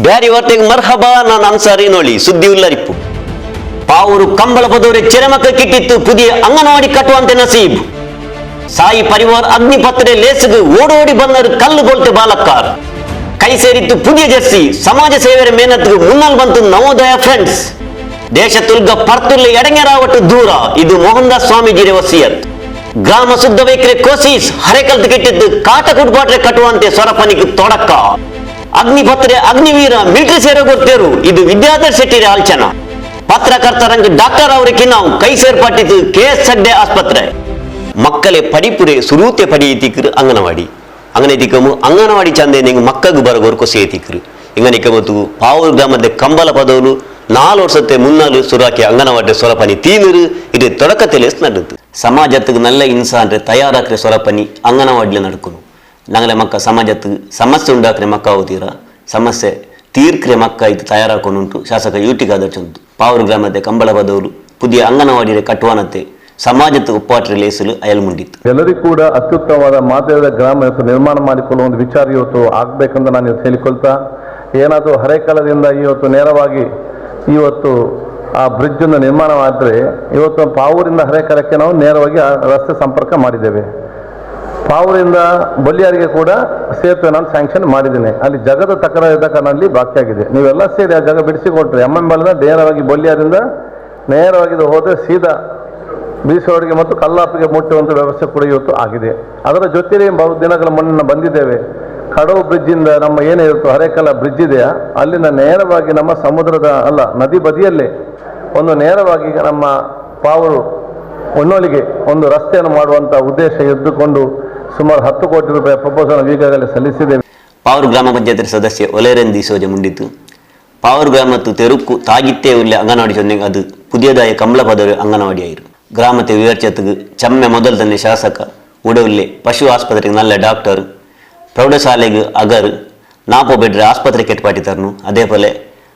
ಬ್ಯಾರಿ ವಾರ್ತೆಗೆ ಮರ್ಹಬಾ, ನಾನು ಅನ್ಸಾರಿ ನೋಳಿ ಸುದ್ದಿ ಉಲ್ಲರಿಪ್ಪು. ಪಾವೂರು ಕಂಬಳ ಪದವರೆ ಚೆರೆಮಕ್ಕ ಕಿಟ್ಟಿತ್ತು ಪುದಿಯ ಅಂಗನವಾಡಿ ಕಟ್ಟುವಂತೆ ನಸೀಬ್. ಸಾಯಿ ಪರಿವಾರ್ ಅಗ್ನಿಪತ್ರೆ ಲೇಸಿಗೆ ಓಡೋಡಿ ಬಂದರು ಕಲ್ಲುಗೊಳ್ತೆ ಬಾಲಕ್ಕಾರ್. ಕೈ ಸೇರಿತ್ತು ಪುದಿಯ ಜರ್ಸಿ, ಸಮಾಜ ಸೇವೆಯ ಮೇನತ್ಗೆ ಮುನ್ನಲ್ ಬಂತು ನವೋದಯ ಫ್ರೆಂಡ್ಸ್. ದೇಶ ತುಲ್ಗ ಪರ್ತುಲ್ಲೆ ಎಡಂಗೆರಾವಟ್ಟು ದೂರ, ಇದು ಮೋಹನ್ ದಾಸ್ ಸ್ವಾಮೀಜಿಯ ವಸಿಯತ್. ಗ್ರಾಮ ಶುದ್ಧ ವೈಖರಿ ಕೋಸಿಸ್ ಹರೆಕಲ್ತು ಕಿಟ್ಟಿದ್ದು ಕಾಟ ಕುಡ್ಪಾಟ್ರೆ ಕಟ್ಟುವಂತೆ ಸ್ವರಪನಿಗೆ ತೊಡಕ. ಅಗ್ನಿಪತ್ರೆ ಅಗ್ನಿವೀರ ಮಿಲಿಟರಿ ಸೇರೋ ಗೊತ್ತೇರು, ಇದು ವಿದ್ಯಾಧರ್ ಶೆಟ್ಟಿರ ಆಲ್ಚನ. ಪತ್ರಕರ್ತರಂಗೆ ಡಾಕ್ಟರ್ ಅವರಿಗೆ ನಾವು ಕೈ ಸೇರ್ಪಟ್ಟಿದ್ದು KS ಹೆಗ್ಡೆ ಆಸ್ಪತ್ರೆ. ಮಕ್ಕಳೇ ಪಡಿಪುರೆ ಸುರೂತೆ ಪಡಿಯತಿಕ್ರು ಅಂಗನವಾಡಿ ಅಂಗನೈತಿಕಮು ಅಂಗನವಾಡಿ ಚಂದೆ ನಿಂಗೆ ಮಕ್ಕಳು ಬರಗೋರು ಕೊಸೆಯತಿಕ್ರು ಇಂಗನಿಕಮತ್ತು ಪಾವೂರು ಗ್ರಾಮದ ಕಂಬಲ ಪದವರು 4 ವರ್ಷത്തെ ಮುನ್ನಾಲು ಸುರಾಕಿ ಅಂಗನವಾಡಿ ಸ್ವರಪನಿ ತೀನೂರು ಇದು ತೊಡಕತೆಲೆ ನಡೆದು ಸಮಾಜத்துக்கு நல்ல இன்சான்றை தயாராக்கிற சொரப்பனி ಅಂಗನವಾಡಿಲಿ ನಡ್ಕೊನು. ನಂಗಲೆ ಮಕ್ಕ ಸಮಾಜத்துக்கு ಸಮಸ್ಯೆ ಉಂಟಾಕ್ರೆ ಮಕ್ಕ ಹೋತೀರಾ, ಸಮಸ್ಯೆ ತೀರ್ಕ್ರೆ ಮಕ್ಕ ಇದು ತಯಾರಾಕೊಂಡುಂಟು ಶಾಸಕ ಯುಟಿ ಕಾದರ್ಚಂತು. ಪಾವೂರು ಗ್ರಾಮದ ಕಂಬಳ ಪದವರು ಪುದಿಯ ಅಂಗನವಾಡಿ ಕಟ್ಟುವನತೆ ಸಮಾಜದ ಒಪ್ಪಾಟ್ರೆ ಲೇಸಲು ಅಯಲ್ಮುಂಡಿತ್ತು. ಎಲ್ಲರಿಗೂ ಕೂಡ ಅತ್ಯುತ್ತಮವಾದ ಮಾದರಿಯ ಗ್ರಾಮ ಇವತ್ತು ನಿರ್ಮಾಣ ಮಾಡಿಕೊಳ್ಳುವ ಒಂದು ವಿಚಾರ ಇವತ್ತು ಆಗಬೇಕಂತ ನಾನು ಇವತ್ತು ಹೇಳಿಕೊಳ್ತಾ, ಏನಾದರೂ ಹರೇಕಾಲದಿಂದ ಇವತ್ತು ನೇರವಾಗಿ ಇವತ್ತು ಆ ಬ್ರಿಡ್ಜನ್ನು ನಿರ್ಮಾಣ ಮಾಡಿದ್ರೆ ಇವತ್ತು ಪಾವೂರಿಂದ ಹರೇಕಾಲಕ್ಕೆ ನಾವು ನೇರವಾಗಿ ರಸ್ತೆ ಸಂಪರ್ಕ ಮಾಡಿದ್ದೇವೆ. ಪಾವೂರಿಂದ ಬೊಲ್ಲಿಯಾರಿಗೆ ಕೂಡ ಸೇತುವೆ ನಾನು ಸ್ಯಾಂಕ್ಷನ್ ಮಾಡಿದ್ದೇನೆ. ಅಲ್ಲಿ ಜಗದ ತಕರಾರು ಇದ್ದ ಕಾರಣದಲ್ಲಿ ಬಾಕಿಯಾಗಿದೆ. ನೀವೆಲ್ಲ ಸೇರಿ ಆ ಜಾಗ ಬಿಡಿಸಿಕೊಟ್ರೆ ಎಮ್ಮಂಬಲದ ನೇರವಾಗಿ ಬೊಲ್ಲಿಯಾರಿಂದ ನೇರವಾಗಿ ಹೋದರೆ ಸೀದಾ ಬೀಸೋಡಿಗೆ ಮತ್ತು ಕಲ್ಲಾಪಿಗೆ ಮುಟ್ಟುವಂಥ ವ್ಯವಸ್ಥೆ ಕೂಡ ಇವತ್ತು ಆಗಿದೆ. ಅದರ ಜೊತೆಗೆ ಬಹು ದಿನಗಳ ಮುನ್ನ ಬಂದಿದ್ದೇವೆ. ಕಡವು ಬ್ರಿಡ್ಜಿಂದ ನಮ್ಮ ಏನಿರುತ್ತೋ ಹರೇಕಲ ಬ್ರಿಡ್ಜ್ ಇದೆಯಾ ಅಲ್ಲಿಂದ ನೇರವಾಗಿ ನಮ್ಮ ಸಮುದ್ರದ ನದಿ ಬದಿಯಲ್ಲೇ ಒಂದು ನೇರವಾಗಿ ನಮ್ಮ ಪಾವೂರು ಹೊನ್ನೋಲಿಗೆ ಒಂದು ರಸ್ತೆಯನ್ನು ಮಾಡುವಂಥ ಉದ್ದೇಶ ಇದ್ದುಕೊಂಡು ಸುಮಾರು 10 ಕೋಟಿ ರೂಪಾಯಿ ಪ್ರಪೋಸಲ್ ಈಗಾಗಲೇ ಸಲ್ಲಿಸಿದ್ದೇವೆ. ಪಾವೂರು ಗ್ರಾಮ ಪಂಚಾಯತ್ ಸದಸ್ಯ ಒಲೆರೆಂದಿ ಸೋಜೆ ಮುಂಡಿತು. ಪಾವೂರು ಗ್ರಾಮತ್ತು ತೆರುಕ್ಕು ತಾಗಿತ್ತೇ ಉಳ್ಳೆ ಅಂಗನವಾಡಿ ಚೊಂದೆ ಅದು ಪುದಿಯದಾಯ ಕಂಬಳ ಪದವಿ ಅಂಗನವಾಡಿ ಆಯಿರು. ಗ್ರಾಮത്തെ ഉയർച്ചത്തുക്ക് ചമ്മ മുതൽ തന്നെ ಶಾಸಕ ഉടവിലെ ಪಶು ಆಸ್ಪತ್ರೆಗೆ നല്ല ಡಾಕ್ಟರ್ ಪ್ರೌಢಶಾಲೆಗೆ ಅಗರ್ 4 ಬೆಡ್ ಆಸ್ಪತ್ರೆ ಕೆಟ್ಪಾಟಿ ತರನು. അതേപോലെ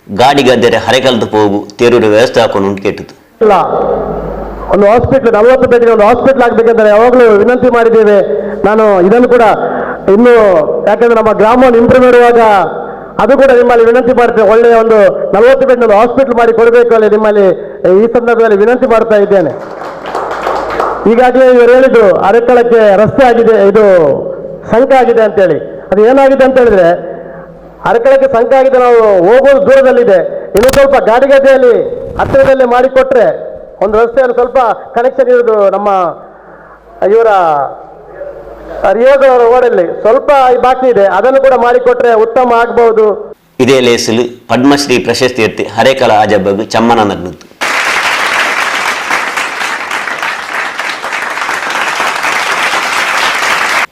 ಗಾಡಿ ಗದ್ದೆರೆ ಹರೆಕಲ್ದು ಹೋಗು ತೆರೂರು ವ್ಯವಸ್ಥೆ ಹಾಕೊಂಡು ಕೆಟ್ಟಿತು. ಒಂದು ಹಾಸ್ಪಿಟ್ಲ್ 40 ಬೆಡ್ಗೆ ಒಂದು ಹಾಸ್ಪಿಟ್ಲ್ ಆಗಬೇಕಂತ ಯಾವಾಗಲೂ ವಿನಂತಿ ಮಾಡಿದ್ದೇವೆ. ನಾನು ಇದನ್ನು ಕೂಡ ಇನ್ನು ಯಾಕಂದ್ರೆ ನಮ್ಮ ಗ್ರಾಮವನ್ನು ಇಂಪ್ರೂವ್ ಮಾಡುವಾಗ ಅದು ಕೂಡ ನಿಮ್ಮಲ್ಲಿ ವಿನಂತಿ ಮಾಡ್ತೇವೆ. ಒಳ್ಳೆಯ ಒಂದು 40 ಬೆಡ್ ಒಂದು ಹಾಸ್ಪಿಟ್ಲ್ ಮಾಡಿ ಕೊಡಬೇಕು ಅಲ್ಲಿ ನಿಮ್ಮಲ್ಲಿ ಈ ಸಂದರ್ಭದಲ್ಲಿ ವಿನಂತಿ ಮಾಡ್ತಾ ಇದ್ದೇನೆ. ಈಗಾಗಲೇ ಇವರು ಹೇಳಿದ್ದು ಅರೆಕಳಕ್ಕೆ ರಸ್ತೆ ಆಗಿದೆ, ಇದು ಸಂಕ ಆಗಿದೆ ಅಂತೇಳಿ. ಅದು ಏನಾಗಿದೆ ಅಂತ ಹೇಳಿದ್ರೆ ಅರೆಕಳಕ್ಕೆ ಸಂಕ ಆಗಿದೆ, ನಾವು ಹೋಗೋದು ದೂರದಲ್ಲಿದೆ. ಇನ್ನು ಸ್ವಲ್ಪ ಗಾಡಿ ಗದ್ದೆಯಲ್ಲಿ ಹತ್ತಿರದಲ್ಲೇ ಮಾಡಿಕೊಟ್ರೆ ಒಂದು ರಸ್ತೆಯಲ್ಲಿ ಸ್ವಲ್ಪ ಕನೆಕ್ಷನ್ ಇರೋದು ನಮ್ಮ ಇವರ ರಿಯೋಗ ರೋಡಲ್ಲಿ ಸ್ವಲ್ಪ ಬಾಕಿ ಇದೆ, ಅದನ್ನು ಕೂಡ ಮಾಡಿಕೊಟ್ರೆ ಉತ್ತಮ ಆಗಬಹುದು. ಇದೇ ಲೇಸಲು ಪದ್ಮಶ್ರೀ ಪ್ರಶಸ್ತಿ ಎತ್ತಿ ಹರೇಕಲ ಆಜಬ್ಬಗು ಚಮ್ಮನ ನಡ್ನುತ್ತು.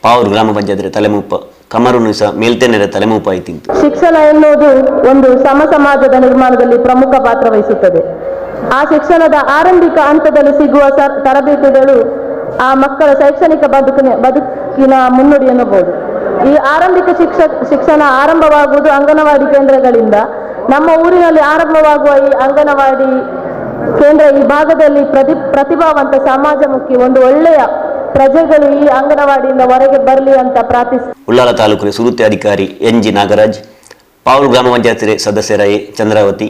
ಪಾವೂರು ಗ್ರಾಮ ಪಂಚಾಯತ್ ತಲೆಮೂಪ ಕಮರುನು ಸಹ ಮೇಲ್ತೆನೆರ ತಲೆಮೂಪ ಆಯ್ತಿಂತು. ಶಿಕ್ಷಣ ಎನ್ನುವುದು ಒಂದು ಸಮಾಜದ ನಿರ್ಮಾಣದಲ್ಲಿ ಪ್ರಮುಖ ಪಾತ್ರ ವಹಿಸುತ್ತದೆ. ಆ ಶಿಕ್ಷಣದ ಆರಂಭಿಕ ಹಂತದಲ್ಲಿ ಸಿಗುವ ತರಬೇತಿಗಳು ಆ ಮಕ್ಕಳ ಶೈಕ್ಷಣಿಕ ಬದುಕಿನ ಮುನ್ನುಡಿ ಎನ್ನಬಹುದು. ಈ ಆರಂಭಿಕ ಶಿಕ್ಷಣ ಆರಂಭವಾಗುವುದು ಅಂಗನವಾಡಿ ಕೇಂದ್ರಗಳಿಂದ. ನಮ್ಮ ಊರಿನಲ್ಲಿ ಆರಂಭವಾಗುವ ಈ ಅಂಗನವಾಡಿ ಕೇಂದ್ರ ಈ ಭಾಗದಲ್ಲಿ ಪ್ರತಿಭಾವಂತ ಸಮಾಜಮುಖಿ ಒಂದು ಒಳ್ಳೆಯ ಪ್ರಜೆಗಳು ಈ ಅಂಗನವಾಡಿಯಿಂದ ಹೊರಗೆ ಬರಲಿ ಅಂತ ಪ್ರಾರ್ಥಿಸಿ. ಉಳ್ಳಾಲ ತಾಲೂಕಿನ ಸುರುತೆ ಅಧಿಕಾರಿ NG ನಾಗರಾಜ್, ಪಾವೂರು ಗ್ರಾಮ ಪಂಚಾಯತ್ ಸದಸ್ಯರ ಚಂದ್ರಾವತಿ,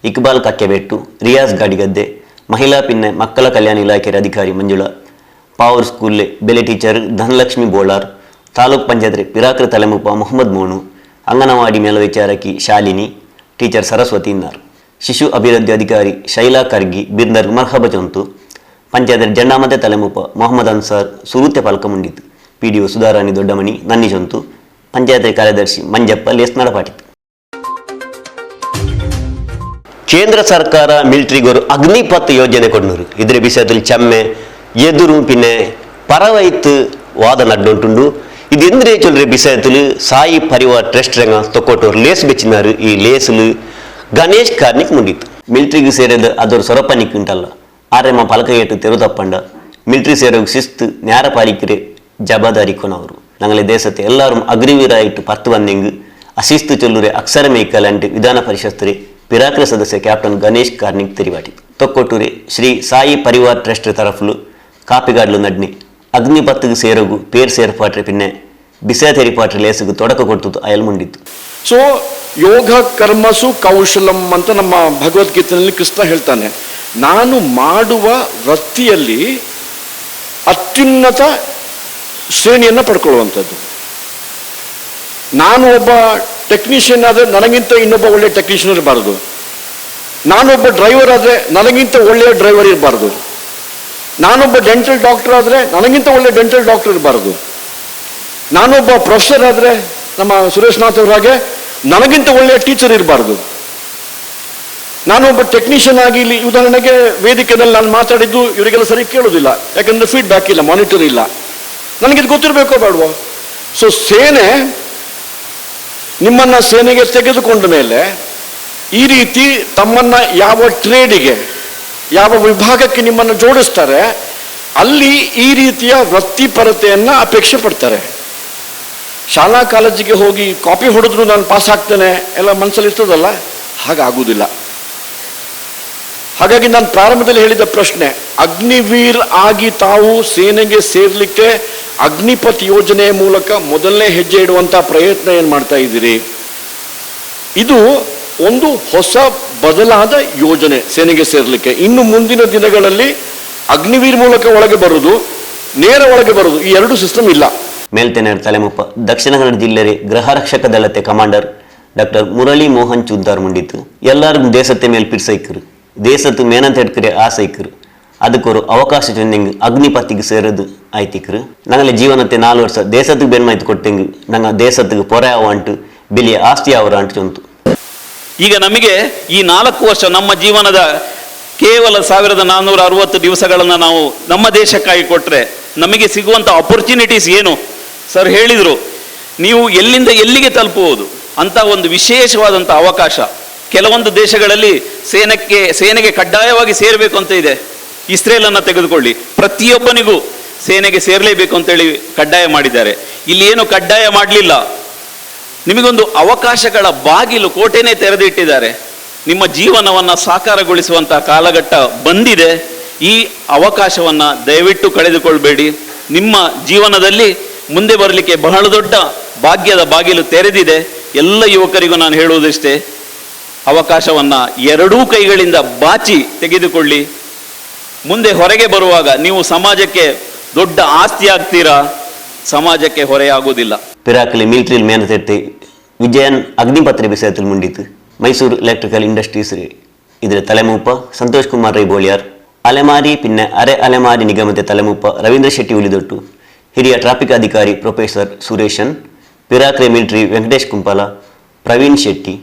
ಇಕ್ಬಾಲ್ ಕಕ್ಕೆಬೆಟ್ಟು, ರಿಯಾಜ್ ಗಾಡಿಗದ್ದೆ, ಮಹಿಳಾ ಪಿನ್ನೆ ಮಕ್ಕಳ ಕಲ್ಯಾಣ ಇಲಾಖೆ ಅಧಿಕಾರಿ ಮಂಜುಳಾ, ಪಾವೂರು ಸ್ಕೂಲ್ಲೆ ಬೆಲೆ ಟೀಚರ್ ಧನಲಕ್ಷ್ಮಿ ಬೋಳಾರ್, ತಾಲೂಕ್ ಪಂಚಾಯತ್ ಪಿರಾಕ್ರ ತಲೆಮೂಪ ಮೊಹಮ್ಮದ್ ಮೋನು, ಅಂಗನವಾಡಿ ಮೇಲ್ವಿಚಾರಕಿ ಶಾಲಿನಿ, ಟೀಚರ್ ಸರಸ್ವತಿ ಇನ್ನಾರ್, ಶಿಶು ಅಭಿವೃದ್ಧಿ ಅಧಿಕಾರಿ ಶೈಲಾ ಕರ್ಗಿ ಬಿರ್ನರ್ ಮರ್ಹಬ ಚೊಂತು, ಪಂಚಾಯತ್ ಜಂಡಾಮತೆ ತಲೆಮೂಪ ಮೊಹಮ್ಮದ್ ಅನ್ಸಾರ್ ಸುರೂತೆ ಪಲ್ಕ ಮುಂಡಿತು. PDO ಸುಧಾರಾಣಿ ದೊಡ್ಡಮಣಿ ನನ್ನಿ ಚೊಂತು, ಪಂಚಾಯತ್ ಕಾರ್ಯದರ್ಶಿ ಮಂಜಪ್ಪ ಲೇಸ್ ನಡಪಾಟಿತು. ಕೇಂದ್ರ ಸರ್ಕಾರ ಮಿಲಿಟರಿಗೋರು ಅಗ್ನಿಪಥ್ ಯೋಜನೆ ಕೊಡ್ನೂರು. ಇದ್ರ ವಿಷಯದಲ್ಲಿ ಚಮ್ಮೆ ಎದುರು ಪಿನ್ನೆ ಪರವೈತ್ ವಾದ ನಡ್ಡುಂಟುಂಡು. ಇದು ಎಂದ್ರೆ ಚೊಲ್ರೆ ವಿಷಯದಲ್ಲಿ ಸಾಯಿ ಪರಿವಾರ್ ಟ್ರಸ್ಟ್ ರಂಗ ತೊಕ್ಕೊಟ್ಟವ್ರು ಲೇಸ್ ಬೆಚ್ಚಿನಾರು. ಈ ಲೇಸಲು ಗಣೇಶ್ ಕಾರ್ನಿಕ್ ಮುಂಡಿತ್ತು. ಮಿಲಿಟರಿಗೆ ಸೇರಿದ ಅದರ ಸೊರಪನಿಕ್ ಉಂಟಲ್ಲ ಆರೆಮ್ಮ ಪಲಕ ಏಟು ತೆರು ತಪ್ಪಂಡ ಮಿಲಿಟರಿ ಸೇರೋಗಿ ಶಿಸ್ತು ನ್ಯಾರ ಪಾಲಿಕರೆ ಜವಾಬ್ದಾರಿ ಕೊನವರು. ನಂಗಲೆ ದೇಶತೆ ಎಲ್ಲರೂ ಅಗ್ನಿವೀರ ಇಟ್ಟು ಪತ್ತು ಬಂದೆಂಗು ಅಶಿಸ್ತು ಚೊಲ್ಲುರೆ ಅಕ್ಷರ ಮೇಯ್ಕಲಂಟು ವಿಧಾನ ಪರಿಷತ್ತರೆ ಪಿರಾಕ್ರ ಸದಸ್ಯ ಕ್ಯಾಪ್ಟನ್ ಗಣೇಶ್ ಕಾರ್ನಿಕ್ ತೆರಿವಾಟಿ ತೊಕ್ಕೊಟ್ಟೂರೆ ಶ್ರೀ ಸಾಯಿ ಪರಿವಾರ್ ಟ್ರಸ್ಟ್ ತರಫುಲು ಕಾಪಿಗಾಡ್ಲು ನಡ್ನಿ ಅಗ್ನಿಪಥ್ಗೆ ಸೇರೋಗು ಪೇರ್ ಸೇರ್ಪಾಟ್ರೆ ಪಿನ್ನೆ ಬಿಸ ತೆರಿಪಾಟ್ರೆ ಲೇಸಗು ತೊಡಕ ಕೊಡ್ತು ಅಯಲ್ ಮುಂಡಿತ್ತು. ಸೊ ಯೋಗ ಕರ್ಮಸು ಕೌಶಲಂ ಅಂತ ನಮ್ಮ ಭಗವದ್ಗೀತೆಯಲ್ಲಿ ಕೃಷ್ಣ ಹೇಳ್ತಾನೆ. ನಾನು ಮಾಡುವ ವೃತ್ತಿಯಲ್ಲಿ ಅತ್ಯುನ್ನತ ಶ್ರೇಣಿಯನ್ನು ಪಡ್ಕೊಳ್ಳುವಂಥದ್ದು. ನಾನು ಒಬ್ಬ ಟೆಕ್ನಿಷಿಯನ್ ಆದರೆ ನನಗಿಂತ ಇನ್ನೊಬ್ಬ ಒಳ್ಳೆಯ ಟೆಕ್ನಿಷಿಯನ್ ಇರಬಾರ್ದು. ನಾನೊಬ್ಬ ಡ್ರೈವರ್ ಆದರೆ ನನಗಿಂತ ಒಳ್ಳೆಯ ಡ್ರೈವರ್ ಇರಬಾರ್ದು. ನಾನೊಬ್ಬ ಡೆಂಟಲ್ ಡಾಕ್ಟರ್ ಆದರೆ ನನಗಿಂತ ಒಳ್ಳೆಯ ಡೆಂಟಲ್ ಡಾಕ್ಟರ್ ಇರಬಾರ್ದು. ನಾನೊಬ್ಬ ಪ್ರೊಫೆಸರ್ ಆದರೆ ನಮ್ಮ ಸುರೇಶ್ನಾಥ್ ಅವರ ಹಾಗೆ ನನಗಿಂತ ಒಳ್ಳೆಯ ಟೀಚರ್ ಇರಬಾರ್ದು. ನಾನೊಬ್ಬ ಟೆಕ್ನಿಷಿಯನ್ ಆಗಿ ಇಲ್ಲಿ ಉದಾಹರಣೆಗೆ ವೇದಿಕೆಯಲ್ಲಿ ನಾನು ಮಾತಾಡಿದ್ದು ಇವರಿಗೆಲ್ಲ ಸರಿ ಕೇಳೋದಿಲ್ಲ, ಯಾಕಂದ್ರೆ ಫೀಡ್ಬ್ಯಾಕ್ ಇಲ್ಲ, ಮಾನಿಟರ್ ಇಲ್ಲ. ನನಗಿದು ಗೊತ್ತಿರಬೇಕೋ ಬೇಡವೋ? ಸೊ ಸೇನೆ ನಿಮ್ಮನ್ನ ಸೇನೆಗೆ ತೆಗೆದುಕೊಂಡ ಮೇಲೆ ಈ ರೀತಿ ತಮ್ಮನ್ನ ಯಾವ ಟ್ರೇಡಿಗೆ, ಯಾವ ವಿಭಾಗಕ್ಕೆ ನಿಮ್ಮನ್ನು ಜೋಡಿಸ್ತಾರೆ, ಅಲ್ಲಿ ಈ ರೀತಿಯ ವೃತ್ತಿಪರತೆಯನ್ನ ಅಪೇಕ್ಷೆ ಪಡ್ತಾರೆ. ಶಾಲಾ ಕಾಲೇಜಿಗೆ ಹೋಗಿ ಕಾಪಿ ಹೊಡೆದ್ರು ನಾನು ಪಾಸ್ ಆಗ್ತೇನೆ ಎಲ್ಲ ಮನಸ್ಸಲ್ಲಿ ಇರ್ತದಲ್ಲ, ಹಾಗಾಗುವುದಿಲ್ಲ. ಹಾಗಾಗಿ ನಾನು ಪ್ರಾರಂಭದಲ್ಲಿ ಹೇಳಿದ ಪ್ರಶ್ನೆ, ಅಗ್ನಿವೀರ್ ಆಗಿ ತಾವು ಸೇನೆಗೆ ಸೇರ್ಲಿಕ್ಕೆ ಅಗ್ನಿಪಥ್ ಯೋಜನೆಯ ಮೂಲಕ ಮೊದಲನೇ ಹೆಜ್ಜೆ ಇಡುವಂತ ಪ್ರಯತ್ನ ಏನು ಮಾಡ್ತಾ ಇದ್ದೀರಿ? ಇದು ಒಂದು ಹೊಸ ಬದಲಾದ ಯೋಜನೆ ಸೇನೆಗೆ ಸೇರ್ಲಿಕ್ಕೆ. ಇನ್ನು ಮುಂದಿನ ದಿನಗಳಲ್ಲಿ ಅಗ್ನಿವೀರ್ ಮೂಲಕ ಒಳಗೆ ಬರುವುದು, ನೇರ ಒಳಗೆ ಬರುವುದು, ಈ ಎರಡು ಸಿಸ್ಟಮ್ ಇಲ್ಲ. ಮೇಲ್ತೆನರ್ ತಲೆಮುಪ್ಪ ದಕ್ಷಿಣ ಕನ್ನಡ ಜಿಲ್ಲೆ ಗೃಹ ರಕ್ಷಕ ದಳತೆ ಕಮಾಂಡರ್ ಡಾಕ್ಟರ್ ಮುರಳಿ ಮೋಹನ್ ಚೂದ್ದಾರ್ ಮುಂಡಿತ್ತು. ಎಲ್ಲರಿಗೂ ದೇಶത്തെ ಮೇಲ್ ಪಿರ್ಸೈಕರು, ದೇಶத்து ಮೇನಂತ எடுக்கிற ஆசைக்கரு, அதுக்கு ஒரு ಅವಕಾಶ ಚೊಂದೆಂಗ್ ಅಗ್ನಿಪಥಿಗೆ ಸೇರೋದು ಆಯ್ತಿಕ್ರು. ನಂಗಲೆ ಜೀವನತೆ 4 ವರ್ಷ ದೇಶத்துக்கு ಬೆನ್ಮಾಯ್ತು ಕೊಟ್ಟೆಂಗ್ ನಂಗೆ ದೇಶத்துக்கு ಪೊರೆ ಅವಂಟು ಬಿಲಿಯ ಆಸ್ತಿ ಅವರ ಅಂಟು ಚೊಂತು. ಈಗ ನಮಗೆ ಈ 4 ವರ್ಷ ನಮ್ಮ ಜೀವನದ ಕೇವಲ 1460 ದಿವಸಗಳನ್ನು ನಾವು ನಮ್ಮ ದೇಶಕ್ಕಾಗಿ ಕೊಟ್ಟರೆ ನಮಗೆ ಸಿಗುವಂಥ ಅಪರ್ಚುನಿಟೀಸ್ ಏನು? ಸರ್ ಹೇಳಿದರು, ನೀವು ಎಲ್ಲಿಂದ ಎಲ್ಲಿಗೆ ತಲುಪುವುದು ಅಂತ ಒಂದು ವಿಶೇಷವಾದಂಥ ಅವಕಾಶ. ಕೆಲವೊಂದು ದೇಶಗಳಲ್ಲಿ ಸೇನೆಗೆ ಕಡ್ಡಾಯವಾಗಿ ಸೇರಬೇಕು ಅಂತ ಇದೆ. ಇಸ್ರೇಲನ್ನು ತೆಗೆದುಕೊಳ್ಳಿ, ಪ್ರತಿಯೊಬ್ಬನಿಗೂ ಸೇನೆಗೆ ಸೇರಲೇಬೇಕು ಅಂತೇಳಿ ಕಡ್ಡಾಯ ಮಾಡಿದ್ದಾರೆ. ಇಲ್ಲಿ ಏನು ಕಡ್ಡಾಯ ಮಾಡಲಿಲ್ಲ, ನಿಮಗೊಂದು ಅವಕಾಶಗಳ ಬಾಗಿಲು ಕೋಟೆನೇ ತೆರೆದಿಟ್ಟಿದ್ದಾರೆ. ನಿಮ್ಮ ಜೀವನವನ್ನು ಸಾಕಾರಗೊಳಿಸುವಂತಹ ಕಾಲಘಟ್ಟ ಬಂದಿದೆ. ಈ ಅವಕಾಶವನ್ನು ದಯವಿಟ್ಟು ಕಳೆದುಕೊಳ್ಬೇಡಿ. ನಿಮ್ಮ ಜೀವನದಲ್ಲಿ ಮುಂದೆ ಬರಲಿಕ್ಕೆ ಬಹಳ ದೊಡ್ಡ ಭಾಗ್ಯದ ಬಾಗಿಲು ತೆರೆದಿದೆ. ಎಲ್ಲ ಯುವಕರಿಗೂ ನಾನು ಹೇಳುವುದಿಷ್ಟೇ, ಅವಕಾಶವನ್ನು ಎರಡೂ ಕೈಗಳಿಂದ ಬಾಚಿ ತೆಗೆದುಕೊಳ್ಳಿ. ಮುಂದೆ ಹೊರಗೆ ಬರುವಾಗ ನೀವು ಸಮಾಜಕ್ಕೆ ದೊಡ್ಡ ಆಸ್ತಿ ಆಗ್ತೀರಾ, ಸಮಾಜಕ್ಕೆ ಹೊರೆಯಾಗುವುದಿಲ್ಲ. ಪಿರಾಕಲಿ ಮಿಲಿಟರಿ ಮೇನತೆತ್ತೆ ವಿಜಯನ್ ಅಗ್ನಿಪತ್ರೆ ವಿಷಯದಲ್ಲಿ ಮುಂಡಿತು. ಮೈಸೂರು ಎಲೆಕ್ಟ್ರಿಕಲ್ ಇಂಡಸ್ಟ್ರೀಸ್ ಇದರ ತಲೆಮೂಪ ಸಂತೋಷ್ ಕುಮಾರ್ ರೈ ಬೋಳಿಯಾರ್, ಅಲೆಮಾರಿ ಪಿನ್ನ ಅರೆ ಅಲೆಮಾರಿ ನಿಗಮತೆ ತಲೆಮೂಪ ರವೀಂದ್ರ ಶೆಟ್ಟಿ ಉಲಿದೊಟ್ಟು, ಹಿರಿಯ ಟ್ರಾಫಿಕ್ ಅಧಿಕಾರಿ ಪ್ರೊಫೆಸರ್ ಸುರೇಶನ್, ಪಿರಾಕ್ರೆ ಮಿಲಿಟರಿ ವೆಂಕಟೇಶ್ ಕುಂಪಲ, ಪ್ರವೀಣ್ ಶೆಟ್ಟಿ,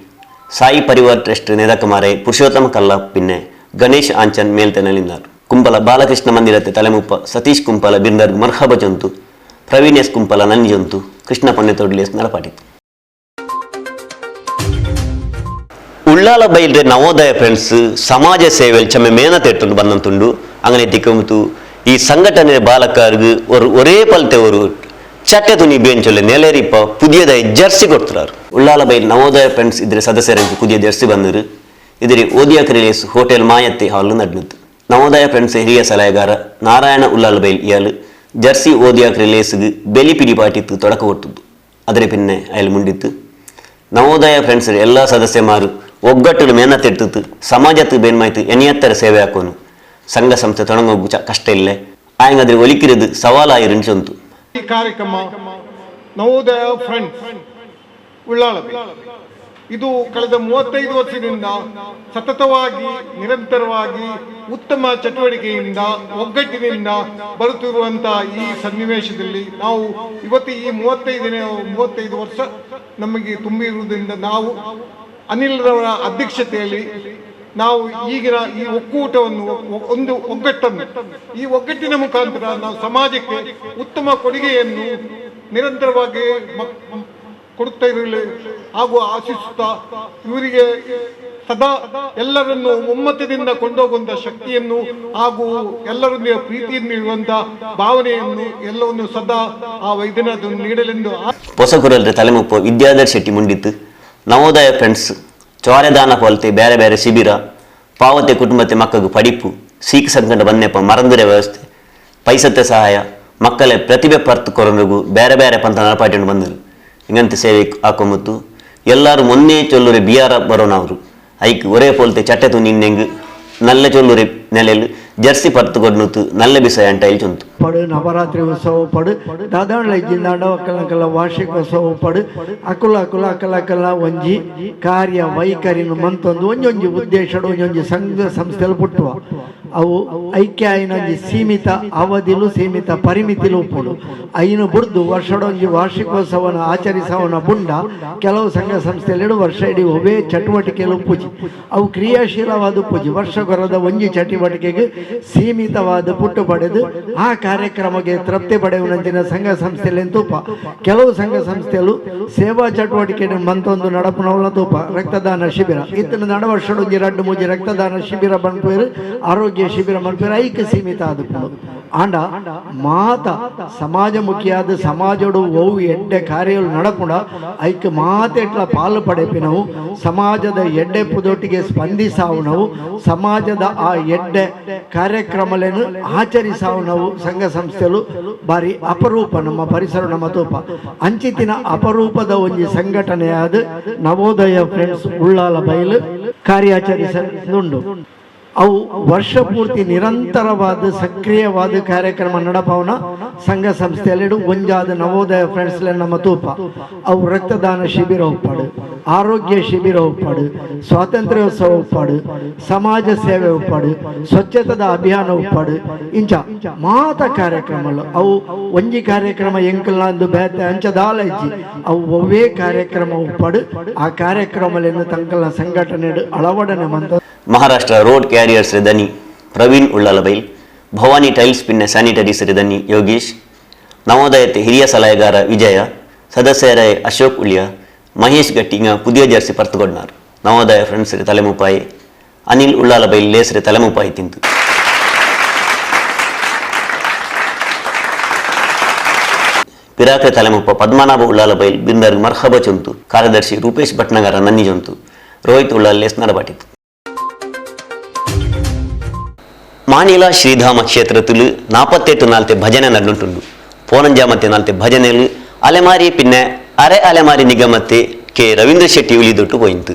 ಸಾಯಿ ಪರಿವಾರ್ ಟ್ರಸ್ಟ್ ನೇದಕಮಾರೈ ಪುರುಷೋತ್ತಮ ಕಲ್ಲ ಪಿನ್ನೆ ಗಣೇಶ್ ಆಂಚನ್ ಮೇಲ್ತೆನಲಿದ್ದಾರೆ. ಕುಂಪಲ ಬಾಲಕೃಷ್ಣ ಮಂದಿರತೆ ತಲೆಮೂಪ ಸತೀಶ್ ಕುಂಪಲ ಬಿರ್ದರ್ ಮರ್ಹಬ ಜಂತು, ಪ್ರವೀಣ್ ಎಸ್ ಕುಂಪಲ ನನ್ನಿ ಜಂತು, ಕೃಷ್ಣ ಪೊನ್ನೆತೊಡ್ಲಿ ಎಸ್ ನಲಪಾಟಿತು. ಉಳ್ಳಾಲ ಬೈಲ್ರೆ ನವೋದಯ ಫ್ರೆಂಡ್ಸ್ ಸಮಾಜ ಸೇವೆಯಲ್ಲಿ ಚಮ್ಮೆ ಮೇನತೆ ಇಟ್ಟು ಬಂದಂತುಂಡು. ಅಂಗನೆ ತಿಕ್ಕಂತು ಈ ಸಂಘಟನೆ ಬಾಲಕರಿಗೆ ஒரே பலத்தை ஒரு ಚಟ್ಟೆ ತುನಿ ಬೇಂಚೊಲ್ಲೆ ನೆಲೆರಿಪ್ಪ ಪುದಿಯದ ಜರ್ಸಿ ಕೊಡ್ತಾರೆ. ಉಳ್ಳಾಲ ಬೈಲ್ ನವೋದಯ ಫ್ರೆಂಡ್ಸ್ ಇದ್ರ ಸದಸ್ಯರಿಗೆ ಪುದಿಯ ಜರ್ಸಿ ಬಂದರು. ಇದ್ರಿ ಓದಿಯ ಕ್ರಿಲೇಸ್ ಹೋಟೆಲ್ ಮಾಯತ್ತೆ ಹಾಲ್ ನಡ್ನತ್ತು. ನವೋದಯ ಫ್ರೆಂಡ್ಸ್ ಹಿರಿಯ ಸಲಹೆಗಾರ ನಾರಾಯಣ ಉಳ್ಳಾಲ ಬೈಲ್ ಇಯಾಲು ಜರ್ಸಿ ಓದಿಯ ಕ್ರಿಲೇಸ್ಗೆ ಬೆಲಿ ಪಿಡಿ ಪಾಟಿತ್ತು ತೊಡಕ ಕೊಟ್ಟದ್ದು. ಅದರ ಪಿನ್ನೆ ಅಯಲ್ಲಿ ಮುಂಡಿತ್ತು. ನವೋದಯ ಫ್ರೆಂಡ್ಸ್ ಎಲ್ಲ ಸದಸ್ಯಮಾರು ಒಗ್ಗಟ್ಟು ಮೇನತೆಟ್ಟು ಸಮಾಜಕ್ಕೆ ಬೇನ್ಮಾಯ್ತು ಎನಿಯತ್ತರ ಸೇವೆ ಹಾಕೋನು. ಸಂಘ ಸಂಸ್ಥೆ ತೊಡಗೋಗು ಕಷ್ಟ ಇಲ್ಲೇ ಆಯಂಗಾದ್ರೆ ಒಲಿಕಿರೋದು ಸವಾಲಾಯಿರುಂಟು. ಈ ಕಾರ್ಯಕ್ರಮ ನವೋದಯ ಫ್ರೆಂಡ್ಸ್ ಉಳ್ಳಾಲ ಇದು ಕಳೆದ 35 ವರ್ಷದಿಂದ ಸತತವಾಗಿ ನಿರಂತರವಾಗಿ ಉತ್ತಮ ಚಟುವಟಿಕೆಯಿಂದ ಒಗ್ಗಟ್ಟಿನಿಂದ ಬರುತ್ತಿರುವಂತಹ ಈ ಸನ್ನಿವೇಶದಲ್ಲಿ ನಾವು ಇವತ್ತು ಈ 35 ವರ್ಷ ನಮಗೆ ತುಂಬಿರುವುದರಿಂದ ನಾವು ಅನಿಲ್ ರವರ ಅಧ್ಯಕ್ಷತೆಯಲ್ಲಿ ನಾವು ಈಗಿನ ಈ ಒಕ್ಕೂಟವನ್ನು ಒಂದು ಒಗ್ಗಟ್ಟನ್ನು ಈ ಒಗ್ಗಟ್ಟಿನ ಮುಖಾಂತರ ನಾವು ಸಮಾಜಕ್ಕೆ ಉತ್ತಮ ಕೊಡುಗೆಯನ್ನು ನಿರಂತರವಾಗಿ ಕೊಡುತ್ತಾ ಇರಲಿ ಹಾಗೂ ಆಶಿಸುತ್ತಾ ಇವರಿಗೆ ಸದಾ ಎಲ್ಲರನ್ನು ಒಮ್ಮತದಿಂದ ಕೊಂಡೋಗುವಂತ ಶಕ್ತಿಯನ್ನು ಹಾಗೂ ಎಲ್ಲರೊಂದಿಗೆ ಪ್ರೀತಿಯನ್ನು ನೀಡುವಂತ ಭಾವನೆಯನ್ನು ಎಲ್ಲವನ್ನು ಸದಾ ಆ ವೈದ್ಯನಾಥ್ ನೀಡಲೆಂದು ಹೊಸಕೂರಲ್ಲಿ ತಲೆಮುಪ್ಪು ವಿದ್ಯಾಧರ್ ಶೆಟ್ಟಿ ಮುಂಡಿತ್ತು. ನವೋದಯ ಫ್ರೆಂಡ್ಸ್ ಚೋರೆದಾನ ಕೊಲ್ತೆ ಬೇರೆ ಬೇರೆ ಶಿಬಿರ ಪಾವತೆ ಕುಟುಂಬತೆ ಮಕ್ಕಳು ಪಡಿಪು ಸೀಖ್ ಸಂಕಟ ಬಂದೆಪ್ಪ ಮರಂದಿರ ವ್ಯವಸ್ಥೆ ಪೈಸತ್ತೆ ಸಹಾಯ ಮಕ್ಕಳೇ ಪ್ರತಿಭೆ ಪರ್ತು ಕೊರನಿಗೂ ಬೇರೆ ಬೇರೆ ಪಂಥ ನಲಪಾಟಿಯನ್ನು ಬಂದರು. ಹಿಂಗಂತ ಸೇವೆ ಹಾಕೊಂಬತ್ತು ಎಲ್ಲರೂ ಮೊನ್ನೆ ಚೊಲ್ಲುರೆ ಬಿಯಾರ ಬರೋನವರು ಐಕ್ ಒರೇ ಪೋಲ್ತೆ ಚಟ್ಟೆತು ನಿನ್ನೆಂಗ್ ನಲ್ಲ ಚೊಲ್ಲುರೆ ನೆಲೆಲು ಜರ್ಸಿ ಪರ್ತು ಕೊಡ್ನುತ್ತು ನಲ್ಲ ಬಿಸಾಯ ಅಂತ ಇಲ್ಲಿ ಚೊಂತು ಪಡು ನವರಾತ್ರಿ ಉತ್ಸವ ಪಡು ದಾದಾಂಡ್ಲ ಇಜ್ಜಿಂದಾಂಡ ಅಕ್ಕಲಕ್ಕಲ್ಲ ವಾರ್ಷಿಕೋತ್ಸವ ಪಡು ಅಕುಲ ಒಂಜಿ ಕಾರ್ಯ ವೈಖರಿನು ಮಂತೊಂದು ಒಂಜೊಂಜಿ ಉದ್ದೇಶಡು ಒಂಜೊಂಜಿ ಸಂಘ ಸಂಸ್ಥೆಲು ಪುಟ್ಟುವ ಅವು ಐಕ್ಯ ಐನೊಂಜಿ ಸೀಮಿತ ಅವಧಿಲು ಸೀಮಿತ ಪರಿಮಿತಿಲು ಉಪ್ಪುಡು ಐನು ಬುಡ್ದು ವರ್ಷಡೊಂಜಿ ವಾರ್ಷಿಕೋತ್ಸವನ ಆಚರಿಸವನ ಬುಂಡ ಕೆಲವು ಸಂಘ ಸಂಸ್ಥೆಲಿಡು ವರ್ಷ ಇಡೀ ಒವೇ ಚಟುವಟಿಕೆಲು ಉಪ್ಪುಜಿ ಅವು ಕ್ರಿಯಾಶೀಲವಾದ ಉಪ್ಪುಜಿ ವರ್ಷಗೊರದ ಒಂಜಿ ಚಟುವಟಿಕೆಗೆ ಸೀಮಿತವಾದ ಪುಟ್ಟು ಪಡೆದು ಆ ಕಾರ್ಯಕ್ರಮಕ್ಕೆ ತೃಪ್ತಿ ಪಡೆಯುವಂತಿನ ಸಂಘ ಸಂಸ್ಥೆಯಲ್ಲಿ ತೂಪ ಕೆಲವು ಸಂಘ ಸಂಸ್ಥೆಗಳು ಸೇವಾ ಚಟುವಟಿಕೆ ಮಂತೊಂದು ನಡಪುನವಳ ತೂಪ ರಕ್ತದಾನ ಶಿಬಿರ ಇತ್ತಿನ ನಡವರ್ಷಡೊಂಜಿ 2-3 ರಕ್ತದಾನ ಶಿಬಿರ ಬಂದ್ಪೇರು ಆರೋಗ್ಯ ಶಿಬಿರ ಬಂದ್ಪೇರು ಐಕ್ಯ ಸೀಮಿತ ಆದ ಆಂಡ ಮಾತ ಸಮಾಜಮುಖಿಯಾದ ಸಮಾಜಡು ಓವು ಎಡ್ಡೆ ಕಾರ್ಯಗಳು ನಡಪುಂಡ ಐಕ್ಯ ಮಾತೆಟ್ಲ ಪಾಲು ಪಡೆಪಿನವು ಸಮಾಜದ ಎಡ್ಡೆ ಪುದೊಟ್ಟಿಗೆ ಸ್ಪಂದಿಸಾವು ನಾವು ಸಮಾಜದ ಆ ಎಡ್ಡೆ ಕಾರ್ಯಕ್ರಮಗಳನ್ನು ಆಚರಿಸಾವು ನಾವು ಸಂಘ ಸಂಸ್ಥೆಗಳು ಬಾರಿ ಅಪರೂಪ ನಮ್ಮ ಪರಿಸರ ನಮ್ಮ ತೋಪ ಅಂಚಿತಿನ ಅಪರೂಪದ ಒಂದು ಸಂಘಟನೆಯಾದ ನವೋದಯ ಫ್ರೆಂಡ್ಸ್ ಉಳ್ಳಾಲ ಬೈಲು ಕಾರ್ಯಾಚರಿಸುಂಡು ಅವು ವರ್ಷ ಪೂರ್ತಿ ನಿರಂತರವಾದ ಸಕ್ರಿಯವಾದ ಕಾರ್ಯಕ್ರಮ ನಡಪವನ ಸಂಘ ಸಂಸ್ಥೆಯಲ್ಲಿ ಒಂಜಾದ ನವೋದಯ ಫ್ರೆಂಡ್ಸ್ ನಮ್ಮ ತೂಪ ಅವು ರಕ್ತದಾನ ಶಿಬಿರ ಉಪ್ಪಾಡು ಆರೋಗ್ಯ ಶಿಬಿರ ಉಪ್ಪಾಡು ಸ್ವಾತಂತ್ರ್ಯೋತ್ಸವ ಉಪ್ಪಾಡು ಸಮಾಜ ಸೇವೆ ಉಪ್ಪಾಡು ಸ್ವಚ್ಛತದ ಅಭಿಯಾನ ಉಪ್ಪಾಡು ಇಂಚ ಮಾತ ಕಾರ್ಯಕ್ರಮಗಳು ಅವು ಒಂಜಿ ಕಾರ್ಯಕ್ರಮ ಎಂಕಲ್ನಂದು ಬೇತೆ ಅಂಚದಾಲ ಇಜ್ಜಿ ಅವು ಒವ್ವೇ ಕಾರ್ಯಕ್ರಮ ಉಪ್ಪಾಡು ಆ ಕಾರ್ಯಕ್ರಮಗಳನ್ನು ತಂಕಲ್ನ ಸಂಘಟನೆ ಅಳವಡನೆ ಮಂತ ಮಹಾರಾಷ್ಟ್ರ ರೋಡ್ ಕ್ಯಾರಿಯರ್ಸ್ ದನಿ ಪ್ರವೀಣ್ ಉಳ್ಳಾಲಬೈಲ್ ಭವಾನಿ ಟೈಲ್ಸ್ ಪಿನ್ನೆ ಸ್ಯಾನಿಟರೀಸ್ ದನಿ ಯೋಗೀಶ್ ನವೋದಯತೆ ಹಿರಿಯ ಸಲಹೆಗಾರ ವಿಜಯ ಸದಸ್ಯರಾಯ ಅಶೋಕ್ ಉಳಿಯ ಮಹೇಶ್ ಗಟ್ಟಿಂಗ ಪುದಿಯ ಜರ್ಸಿ ಪರ್ತುಕೊಂಡಾರು ನವೋದಯ ಫ್ರೆಂಡ್ಸ್ ತಲೆಮುಪಾಯಿ ಅನಿಲ್ ಉಳ್ಳಾಲಬೈಲ್ ಲೇಸ್ರೆ ತಲೆಮುಪಾಯಿ ತಿಂತು ಪಿರಾಕ್ರೆ ತಲೆಮುಪ್ಪ ಪದ್ಮನಾಭ ಉಳ್ಳಾಲಬೈಲ್ ಬಿಂದರ್ ಮರ್ಹಬ ಚೊಂತು ಕಾರ್ಯದರ್ಶಿ ರೂಪೇಶ್ ಭಟ್ನಗರ ನನ್ನಿ ಜೊಂತು ರೋಹಿತ್ ಉಳ್ಳಾಲ್ ಲೇಸ್ ನಡಬಾಟಿತು ಮಾನಿಲ ಶ್ರೀಧಾಮ ಕ್ಷೇತ್ರത്തിൽ 48 നാളത്തെ ഭജന നടന്നിട്ടുണ്ട് 15 നാളത്തെ ഭജനയിൽ അലമാരി പിന്നെ അര അലമാരി നിഗമത്തെ കെ രവീന്ദ്ര ಶೆಟ್ಟಿ ಉಳಿದೊಟ್ಟು ಹೋಯಿತು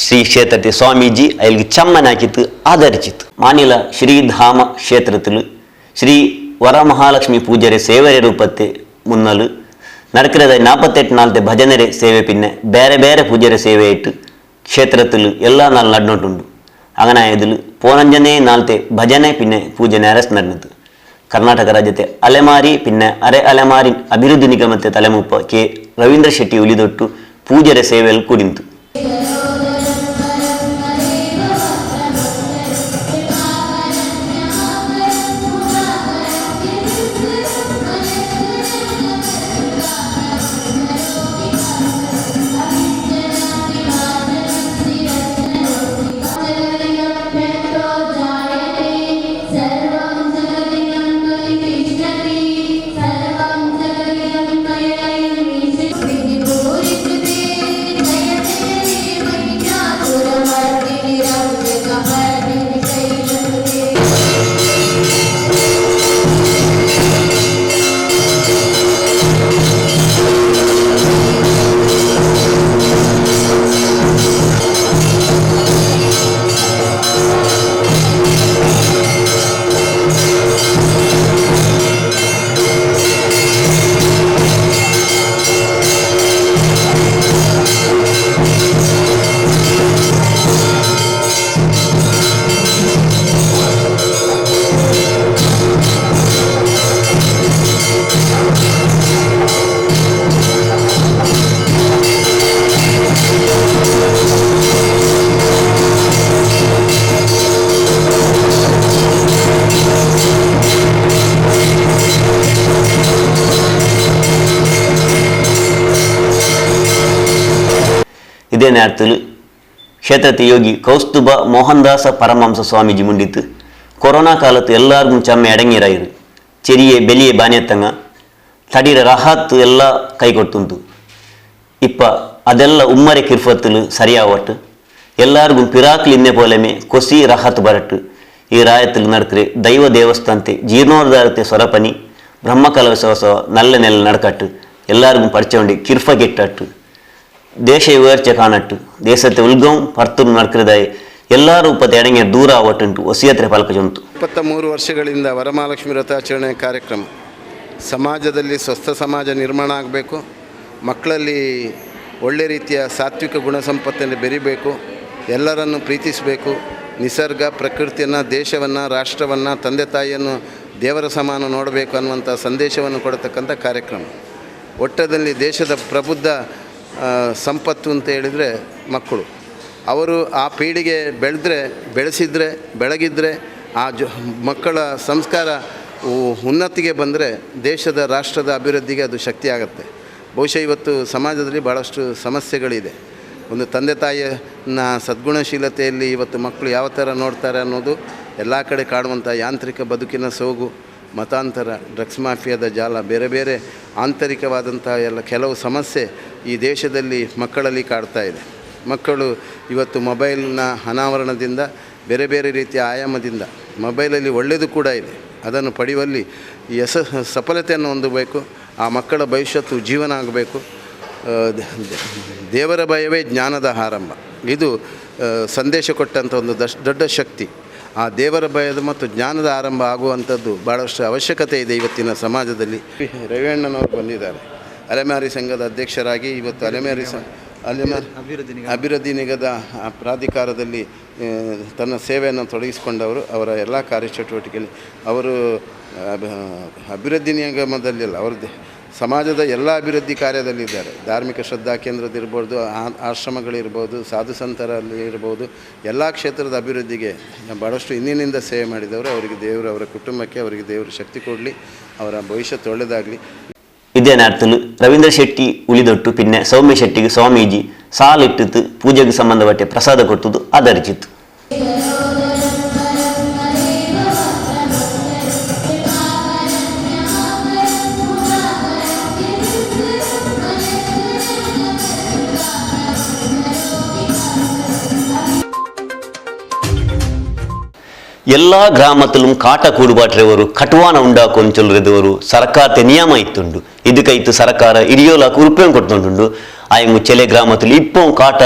ಶ್ರೀ ಕ್ಷೇತ್ರത്തെ ಸ್ವಾಮೀಜಿ ಅಲ್ಲಿಗೆ ಚಮ್ಮನಾಕಿತ್ತು ಆಧರಿಸಿತ್ತು ಮಾನಿಲ ಶ್ರೀಧಾಮ ಕ್ಷೇತ್ರത്തിൽ ಶ್ರೀ ವರಮಹಾಲಕ್ಷ್ಮಿ ಪೂಜರೆ ಸೇವರೆ ರೂಪത്തെ ಮುನ್ನಲು നടക്കുന്നത് 48 നാളത്തെ ഭജനരെ ಸೇವೆ പിന്നെ ಬೇರೆ ಬೇರೆ ಪೂಜರೆ ಸೇವೆ ಇಟ್ಟು ಕ್ಷೇತ್ರത്തിൽ എല്ലാ നാൾ നടന്നിട്ടുണ്ട് അങ്ങനെ ആയതിൽ 15 നാളത്തെ ഭജന പിന്നെ പൂജന അറസ്റ്റ് നടന്നത് കർണാടക രാജ്യത്തെ അലമാരി പിന്നെ അര അലമാരി അഭിവൃദ്ധി നിഗമത്തെ തലമുപ്പ കെ രവീന്ദ്ര ಶೆಟ್ಟಿ ಉಳಿದೊಟ್ಟು ಪೂಜರ ಸೇವೆಯಲ್ಲಿ ಕುಡಿತು ಇದೇ നേരത്തിൽ ക്ഷേത്രത്തെ യോഗി കൗസ്തുഭ മോഹൻദാസ പരമഹംസ സ്വാമിജി മുണ്ടിത്ത് കൊറോണ കാലത്ത് എല്ലാവർക്കും ചമ്മ അടങ്ങിയിരായിരുന്നു ചെറിയ ബലിയെ ബാന്യത്തങ്ങ തടിയുടെ റഹാത്ത് ಎಲ್ಲ ಕೈ ಕೊಡ್ತುಂಟು ಇಪ್ಪ ಅದೆಲ್ಲ ಉಮ್ಮರೆ ಕಿರ್ಫತ್ತಲು ಸರಿಯಾವಟ್ಟು ಎಲ್ಲರಿಗೂ ಪಿರಾಕ್ಲಿ ಇನ್ನೆ ಪೋಲೆಮೆ ಕೊಸಿ ರಹಾತ್ ಬರಟ್ಟು ಈ ರಾಯத்தில் ನಡ್ಕರೆ ದೈವ ದೇವಸ್ಥಾನತೆ ಜೀರ್ಣೋದ್ಧಾರತೆ ಸ್ವರಪನಿ ಬ್ರಹ್ಮಕಲಶೋತ್ಸವ ನಲ್ಲ ನೆಲ ನಡ್ಕಟ್ಟು ಎಲ್ಲರಿಗೂ ಪರಿಚಯ ಕಿರ್ಫ ಗೆಟ್ಟಟ್ಟು தேச உயர்ச்சி காணட்டு தேசத்தை உள்கம் பர்த்து நடக்கிறதாய் ಎಲ್ಲರೂ ಇಪ್ಪತ್ತೆರಡನೇ ದೂರ ಒಟ್ಟುಂಟು ಒಸಿಯತ್ರೆ ಪಾಲಕ ಜಂತು 23 ವರ್ಷಗಳಿಂದ ವರಮಹಾಲಕ್ಷ್ಮಿ ವ್ರತಾಚರಣೆ ಕಾರ್ಯಕ್ರಮ ಸಮಾಜದಲ್ಲಿ ಸ್ವಸ್ಥ ಸಮಾಜ ನಿರ್ಮಾಣ ಆಗಬೇಕು, ಮಕ್ಕಳಲ್ಲಿ ಒಳ್ಳೆ ರೀತಿಯ ಸಾತ್ವಿಕ ಗುಣ ಸಂಪತ್ತನ್ನು ಬೆರಿಬೇಕು, ಎಲ್ಲರನ್ನು ಪ್ರೀತಿಸಬೇಕು, ನಿಸರ್ಗ ಪ್ರಕೃತಿಯನ್ನು ದೇಶವನ್ನು ರಾಷ್ಟ್ರವನ್ನು ತಂದೆ ತಾಯಿಯನ್ನು ದೇವರ ಸಮಾನ ನೋಡಬೇಕು ಅನ್ನುವಂಥ ಸಂದೇಶವನ್ನು ಕೊಡತಕ್ಕಂಥ ಕಾರ್ಯಕ್ರಮ. ಒಟ್ಟದಲ್ಲಿ ದೇಶದ ಪ್ರಬುದ್ಧ ಸಂಪತ್ತು ಅಂತ ಹೇಳಿದರೆ ಮಕ್ಕಳು. ಅವರು ಆ ಪೀಳಿಗೆ ಬೆಳೆಸಿದರೆ ಬೆಳಗಿದ್ರೆ ಆ ಮಕ್ಕಳ ಸಂಸ್ಕಾರ ಉನ್ನತಿಗೆ ಬಂದರೆ ದೇಶದ ರಾಷ್ಟ್ರದ ಅಭಿವೃದ್ಧಿಗೆ ಅದು ಶಕ್ತಿ ಆಗುತ್ತೆ. ಬಹುಶಃ ಇವತ್ತು ಸಮಾಜದಲ್ಲಿ ಭಾಳಷ್ಟು ಸಮಸ್ಯೆಗಳಿದೆ. ಒಂದು ತಂದೆ ತಾಯಿಯನ್ನ ಸದ್ಗುಣಶೀಲತೆಯಲ್ಲಿ ಇವತ್ತು ಮಕ್ಕಳು ಯಾವ ಥರ ನೋಡ್ತಾರೆ ಅನ್ನೋದು ಎಲ್ಲ ಕಡೆ ಕಾಡುವಂಥ ಯಾಂತ್ರಿಕ ಬದುಕಿನ ಸೋಗು, ಮತಾಂತರ, ಡ್ರಗ್ಸ್ ಮಾಫಿಯಾದ ಜಾಲ, ಬೇರೆ ಬೇರೆ ಆಂತರಿಕವಾದಂಥ ಎಲ್ಲ ಕೆಲವು ಸಮಸ್ಯೆ ಈ ದೇಶದಲ್ಲಿ ಮಕ್ಕಳಲ್ಲಿ ಕಾಡ್ತಾ ಇದೆ. ಮಕ್ಕಳು ಇವತ್ತು ಮೊಬೈಲ್ನ ಅನಾವರಣದಿಂದ ಬೇರೆ ಬೇರೆ ರೀತಿಯ ಆಯಾಮದಿಂದ ಮೊಬೈಲಲ್ಲಿ ಒಳ್ಳೆಯದು ಕೂಡ ಇದೆ, ಅದನ್ನು ಪಡೆಯುವಲ್ಲಿ ಸಫಲತೆಯನ್ನು ಹೊಂದಬೇಕು. ಆ ಮಕ್ಕಳ ಭವಿಷ್ಯತ್ತು ಜೀವನ ಆಗಬೇಕು. ದೇವರ ಭಯವೇ ಜ್ಞಾನದ ಆರಂಭ, ಇದು ಸಂದೇಶ ಕೊಟ್ಟಂಥ ಒಂದು ದೊಡ್ಡ ಶಕ್ತಿ. ಆ ದೇವರ ಭಯದ ಮತ್ತು ಜ್ಞಾನದ ಆರಂಭ ಆಗುವಂಥದ್ದು ಭಾಳಷ್ಟು ಅವಶ್ಯಕತೆ ಇದೆ ಇವತ್ತಿನ ಸಮಾಜದಲ್ಲಿ. ರವಿಯಣ್ಣನವರು ಬಂದಿದ್ದಾರೆ, ಅಲೆಮಾರಿ ಸಂಘದ ಅಧ್ಯಕ್ಷರಾಗಿ. ಇವತ್ತು ಅಲೆಮಾರಿ ಅಭಿವೃದ್ಧಿ ನಿಗದ ಪ್ರಾಧಿಕಾರದಲ್ಲಿ ತನ್ನ ಸೇವೆಯನ್ನು ತೊಡಗಿಸಿಕೊಂಡವರು. ಅವರ ಎಲ್ಲ ಕಾರ್ಯಚಟುವಟಿಕೆಯಲ್ಲಿ ಅವರು ಅಭಿವೃದ್ಧಿ ನಿಗಮದಲ್ಲಿಲ್ಲ, ಅವರು ಸಮಾಜದ ಎಲ್ಲ ಅಭಿವೃದ್ಧಿ ಕಾರ್ಯದಲ್ಲಿದ್ದಾರೆ. ಧಾರ್ಮಿಕ ಶ್ರದ್ಧಾ ಕೇಂದ್ರದಿರ್ಬೋದು, ಆಶ್ರಮಗಳಿರ್ಬೋದು, ಸಾಧು ಸಂತರಲ್ಲಿ ಇರ್ಬೋದು, ಎಲ್ಲ ಕ್ಷೇತ್ರದ ಅಭಿವೃದ್ಧಿಗೆ ಭಾಳಷ್ಟು ಹಿಂದಿನಿಂದ ಸೇವೆ ಮಾಡಿದವರು. ಅವರಿಗೆ ದೇವರು, ಅವರ ಕುಟುಂಬಕ್ಕೆ ಅವರಿಗೆ ದೇವರು ಶಕ್ತಿ ಕೊಡಲಿ, ಅವರ ಭವಿಷ್ಯತ್ತು ಒಳ್ಳೆಯದಾಗಲಿ. ಇದೇ ನಾರ್ತಲು ರವೀಂದ್ರ ಶೆಟ್ಟಿ ಉಳಿದೊಟ್ಟು ಪಿನ್ನೆ ಸೌಮ್ಯ ಶೆಟ್ಟಿಗೆ ಸ್ವಾಮೀಜಿ ಸಾಲಿಟ್ಟಿತ್ತು ಪೂಜೆಗೆ ಸಂಬಂಧಪಟ್ಟ ಪ್ರಸಾದ ಕೊಟ್ಟುದು ಆಧರಿಸಿತ್ತು. எல்லா கிராமத்திலும் காட்ட கூடுபாற்றவர் கட்டுவான உண்டாக்கும் சொல்றதವರು ಸರ್ಕಾರತೆ ನಿಯಮ ಇತ್ತುಂಡು. ಇದಕ್ಕೈತು ಸರ್ಕಾರ ಹಿರಿಯೋಲಾಕ ಉರುಪೇಂ ಕೊಡ್ತುಂಡು. ಆಯಂಗು ಚೆಲೆ ಗ್ರಾಮದಲ್ಲಿ ಇಪ್ಪೋ ಕಾಟ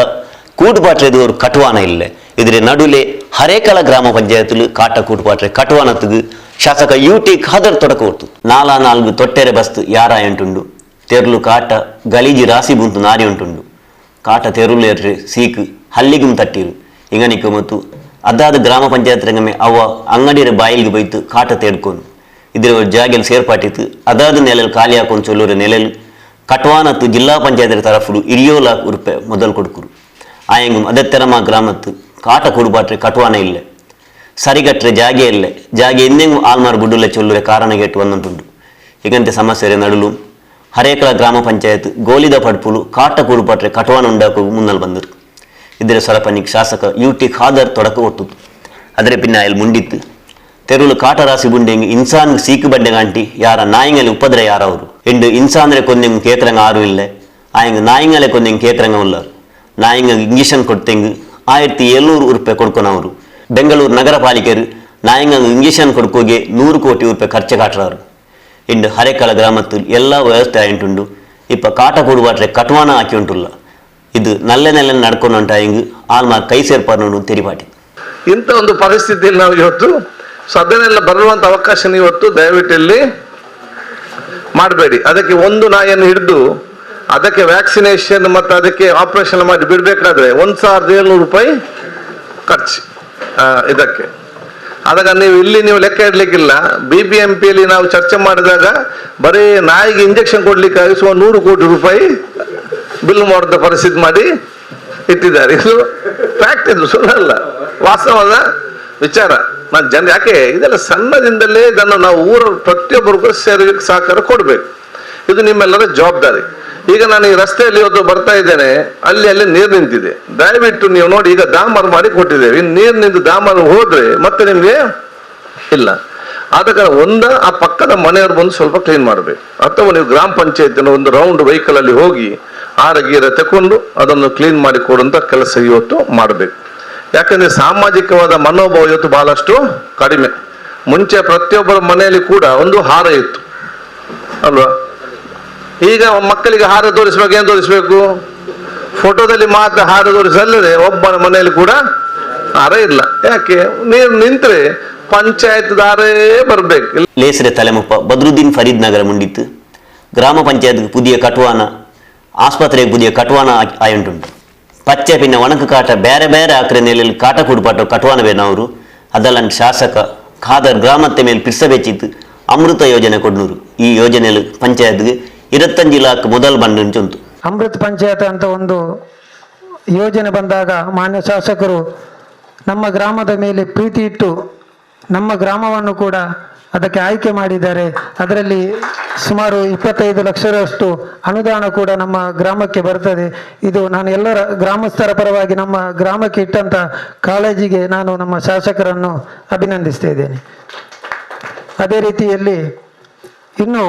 ಕೂಡುಪಾಟ್ರೆದವರು ಕಟುವಾನ ಇಲ್ಲ. ಇದರ ನಡುವೆ ಹರೇಕಳ ಗ್ರಾಮ ಪಂಚಾಯತ್ಲು ಕಾಟ ಕೂಡುಪಾಟ್ರೆ ಕಟುವಾನத்துக்கு ಶಾಸಕ ಯುಟಿ ಖಾದರ್ ತೊಡಕ ಕೊಡ್ತು. 4 ತೊಟ್ಟೆರೆ ಬಸ್ತು ಯಾರ ಎಂಟುಂಡು ತೆರ್ಲು ಕಾಟ ಗಲೀಜಿ ರಾಸಿ ಬುಂತು ನಾರಿ ಉಂಟುಂಡು. ಕಾಟ ತೆರುಲೇರ್ರೆ ಸೀಕು ಹಲ್ಲಿಗುಂ ತಟ್ಟಿರು ಇಂಗನಿಕ ಮತ್ತು ಅದಾದ ಗ್ರಾಮ ಪಂಚಾಯತ್ ರಂಗಮೆ ಅವ ಅಂಗಡಿಯ ಬಾಯಿಲ್ಗೆ ಬೈತು ಕಾಟ ತೇಡ್ಕೊಂಡು ಇದ್ರ ಜಾಗೆಲ್ ಸೇರ್ಪಾಟಿತ್ತು. ಅದಾದ ನೆಲೆಯಲ್ಲಿ ಖಾಲಿ ಹಾಕೊಂಡು ಚೊಲ್ಲೂರ ನೆಲೆಯಲ್ಲಿ ಕಟ್ವಾನತ್ತು ಜಿಲ್ಲಾ ಪಂಚಾಯತ್ ತರಫುಡು 20 ಲಕ್ಷ ರೂಪಾಯಿ ಮೊದಲು ಕೊಡ್ಕರು. ಆಯಂಗು ಅದೆತ್ತರಮ ಗ್ರಾಮತ್ತು ಕಾಟ ಕೊಡುಪಾಟ್ರೆ ಕಟ್ವಾನ ಇಲ್ಲ, ಸರಿಗಟ್ರೆ ಜಾಗೆ ಇಲ್ಲ, ಜಾಗೆ ಎಂದೆಂಗು ಆಲ್ಮಾರ್ ಗುಡ್ಡುಲ್ಲ ಚೊಲ್ಲೂರೆ ಕಾರಣ ಗೆಟ್ಟು ಒಂದಂಟುಂಡು. ಈಗಂತೆ ಸಮಸ್ಯೆ ನಡುಲು ಹರೇಕಳ ಗ್ರಾಮ ಪಂಚಾಯತ್ ಗೋಲಿದ ಪಡ್ಪುಲು ಕಾಟ ಕೊಡುಪಾಟ್ರೆ ಕಟ್ವಾನ ಉಂಡಾಕು ಮುನ್ನಲ್ ಬಂದರು. ಇದರ ಸರಪಣಿಗೆ ಶಾಸಕ ಯುಟಿ ಖಾದರ್ ತೊಡಕ ಕೊಟ್ಟುದು. ಅದರ ಪಿನ್ನಾಯಲ್ಲಿ ಮುಂಡಿತ್ತು ತೆರುಳು ಕಾಟ ರಾಸಿ ಬುಂಡೆಂಗೆ ಇನ್ಸಾನ್ ಸೀಕು ಬಂಡೆಗಾಂಟಿ ಯಾರ ನಾಯಿಂಗಲೆ ಉಪದ್ರ ಯಾರವರು ಎಂಡು ಇನ್ಸಾನ್ರೆ ಕೊಂದೆಂಗೆ ಕೇಕ್ರಂಗ ಆರು ಇಲ್ಲ, ಆಯಂಗೆ ನಾಯಿಂಗಲೆ ಕೊಂದೆಂಗೆ ಕೇಕ್ರಂಗ ಉಳ್ಳರು. ನಾಯಿಂಗ ಇಂಜೆಕ್ಷನ್ ಕೊಡ್ತೆಂಗೆ 1700 ರೂಪಾಯಿ ಕೊಡ್ಕೊನವರು. ಬೆಂಗಳೂರು ನಗರ ಪಾಲಿಕೆರು ನಾಯಿಂಗ ಇಂಜೆಕ್ಷನ್ ಕೊಡ್ಕೋಗೆ 100 ಕೋಟಿ ರೂಪಾಯಿ ಖರ್ಚು ಕಾಟ್ರವರು. ಇಂಡು ಹರೇಕಳ ಗ್ರಾಮത്തിൽ ಎಲ್ಲ ವ್ಯವಸ್ಥೆ ಆಯಿಂಟುಂಡು. ಇಪ್ಪ ಕಾಟ ಕೊಡುವಾಟ್ರೆ ಕಟ್ವಾನ ಹಾಕಿ ಉಂಟುಲ್ಲ. ಇದು ನಲ್ಲೆ ನಡ್ಕೊಂಡು ಹಿಂಗೆ ಆಲ್ಮಾರ್ ಕೈ ಸೇರ್ಪಾಡು ತೆರಿಪಾಟಿ. ಇಂಥ ಒಂದು ಪರಿಸ್ಥಿತಿಯಲ್ಲಿ ನಾವು ಇವತ್ತು ಸದನೆಲ್ಲ ಬರುವಂತ ಅವಕಾಶ ಇವತ್ತು ದಯವಿಟ್ಟು ಇಲ್ಲಿ ಮಾಡಬೇಡಿ. ಅದಕ್ಕೆ ಒಂದು ನಾಯಿಯನ್ನು ಹಿಡಿದು ಅದಕ್ಕೆ ವ್ಯಾಕ್ಸಿನೇಷನ್ ಮತ್ತು ಅದಕ್ಕೆ ಆಪರೇಷನ್ ಮಾಡಿ ಬಿಡಬೇಕಾದ್ರೆ 1700 ರೂಪಾಯಿ ಖರ್ಚು ಇದಕ್ಕೆ. ಆದಾಗ ನೀವು ಲೆಕ್ಕ ಇಡ್ಲಿಕ್ಕಿಲ್ಲ. BBMPಯಲ್ಲಿ ನಾವು ಚರ್ಚೆ ಮಾಡಿದಾಗ ಬರೀ ನಾಯಿಗೆ ಇಂಜೆಕ್ಷನ್ ಕೊಡ್ಲಿಕ್ಕಾಗಿ ಸುಮಾರು 100 ಕೋಟಿ ರೂಪಾಯಿ ಬಿಲ್ ಮಾಡಿದ ಪರಿಸ್ಥಿತಿ ಮಾಡಿ ಇಟ್ಟಿದ್ದಾರೆ. ಇದು ಫ್ಯಾಕ್ಟ್, ಇದು ಸುಳ್ಳಲ್ಲ, ವಾಸ್ತವದ ವಿಚಾರ. ನಾನು ಯಾಕೆ ಇದೆಲ್ಲ ಸಣ್ಣದಿಂದಲೇ ಇದನ್ನು ನಾವು ಊರ ಪ್ರತಿಯೊಬ್ಬರಿಗೂ ಸಹಕಾರ ಕೊಡಬೇಕು. ಇದು ನಿಮ್ಮೆಲ್ಲರ ಜವಾಬ್ದಾರಿ. ಈಗ ನಾನು ಈ ರಸ್ತೆಯಲ್ಲಿ ಇವತ್ತು ಬರ್ತಾ ಇದ್ದೇನೆ, ಅಲ್ಲಿ ನೀರು ನಿಂತಿದೆ. ದಯವಿಟ್ಟು ನೀವು ನೋಡಿ, ಈಗ ಡಾಮರ್ ಮಾಡಿ ಕೊಟ್ಟಿದ್ದೇವೆ. ಇನ್ನು ನೀರು ನಿಂತು ಡಾಮರ್ ಹೋದ್ರೆ ಮತ್ತೆ ನಿಮ್ಗೆ ಇಲ್ಲ. ಆದ ಕಾರಣ ಆ ಪಕ್ಕದ ಮನೆಯವರು ಬಂದು ಸ್ವಲ್ಪ ಕ್ಲೀನ್ ಮಾಡಬೇಕು, ಅಥವಾ ನೀವು ಗ್ರಾಮ ಪಂಚಾಯತಿನ ಒಂದು ರೌಂಡ್ ವೆಹಿಕಲ್ ಅಲ್ಲಿ ಹೋಗಿ ಆರಗೀರ ತಕೊಂಡು ಅದನ್ನು ಕ್ಲೀನ್ ಮಾಡಿ ಕೊಡುವಂತ ಕೆಲಸ ಇವತ್ತು ಮಾಡಬೇಕು. ಯಾಕಂದ್ರೆ ಸಾಮಾಜಿಕವಾದ ಮನೋಭಾವ ಇವತ್ತು ಬಹಳಷ್ಟು ಕಡಿಮೆ. ಮುಂಚೆ ಪ್ರತಿಯೊಬ್ಬರ ಮನೆಯಲ್ಲಿ ಕೂಡ ಒಂದು ಹಾರ ಇತ್ತು ಅಲ್ವಾ? ಈಗ ಮಕ್ಕಳಿಗೆ ಹಾರ ತೋರಿಸ್ಬೇಕು, ಏನ್ ತೋರಿಸ್ಬೇಕು? ಫೋಟೋದಲ್ಲಿ ಮಾತ್ರ ಹಾರ ತೋರಿಸಲ್ಲದೆ ಒಬ್ಬನ ಮನೆಯಲ್ಲಿ ಕೂಡ ಹಾರ ಇಲ್ಲ. ಯಾಕೆ? ನೀರು ನಿಂತ್ರೆ ಪಂಚಾಯತ್ ದಾರೇ ಬರ್ಬೇಕು. ಲೇಸರೆ ತಲೆಮುಪ್ಪ ಬದ್ರುದ್ದೀನ್ ಫರೀದ್ ನಗರ ಮುಂಡಿತ್ತು ಗ್ರಾಮ ಪಂಚಾಯತ್ ಪುದಿಯ ಕಟುವಾನ ಆಸ್ಪತ್ರೆಗೆ ಪುದಿಯ ಕಟುವಾನ ಆಯುಂಟುಂಟು ಪಚ್ಚೆ ಪಿನ್ನ ಒಣಕ ಕಾಟ ಬೇರೆ ಬೇರೆ ಆಕ್ರೆ ನೆಲೆಯಲ್ಲಿ ಕಾಟ ಕುಡ್ಪಾಟು ಕಟುವಾನ ಬೇನವರು ಅದಲ್ಲಂಟು ಶಾಸಕ ಖಾದರ್ ಗ್ರಾಮത്തെ ಮೇಲೆ ಪಿರ್ಸಬೆಚ್ಚಿತ್ತು ಅಮೃತ ಯೋಜನೆ ಕೊಡ್ನೂರು. ಈ ಯೋಜನೆಯಲ್ಲಿ ಪಂಚಾಯತ್ಗೆ 25 ಲಾಖ ಮೊದಲು ಬಂದುಂಟು. ಅಮೃತ್ ಪಂಚಾಯತ್ ಅಂತ ಒಂದು ಯೋಜನೆ ಬಂದಾಗ ಮಾನ್ಯ ಶಾಸಕರು ನಮ್ಮ ಗ್ರಾಮದ ಮೇಲೆ ಪ್ರೀತಿ ಇಟ್ಟು ನಮ್ಮ ಗ್ರಾಮವನ್ನು ಕೂಡ ಅದಕ್ಕೆ ಆಯ್ಕೆ ಮಾಡಿದ್ದಾರೆ. ಅದರಲ್ಲಿ ಸುಮಾರು 25 ಲಕ್ಷದಷ್ಟು ಅನುದಾನ ಕೂಡ ನಮ್ಮ ಗ್ರಾಮಕ್ಕೆ ಬರ್ತದೆ. ಇದು ನಾನು ಎಲ್ಲರ ಗ್ರಾಮಸ್ಥರ ಪರವಾಗಿ ನಮ್ಮ ಗ್ರಾಮಕ್ಕೆ ಇಟ್ಟಂಥ ಕಾಳಜಿಗೆ ನಾನು ನಮ್ಮ ಶಾಸಕರನ್ನು ಅಭಿನಂದಿಸ್ತಾ ಇದ್ದೇನೆ. ಅದೇ ರೀತಿಯಲ್ಲಿ ಇನ್ನು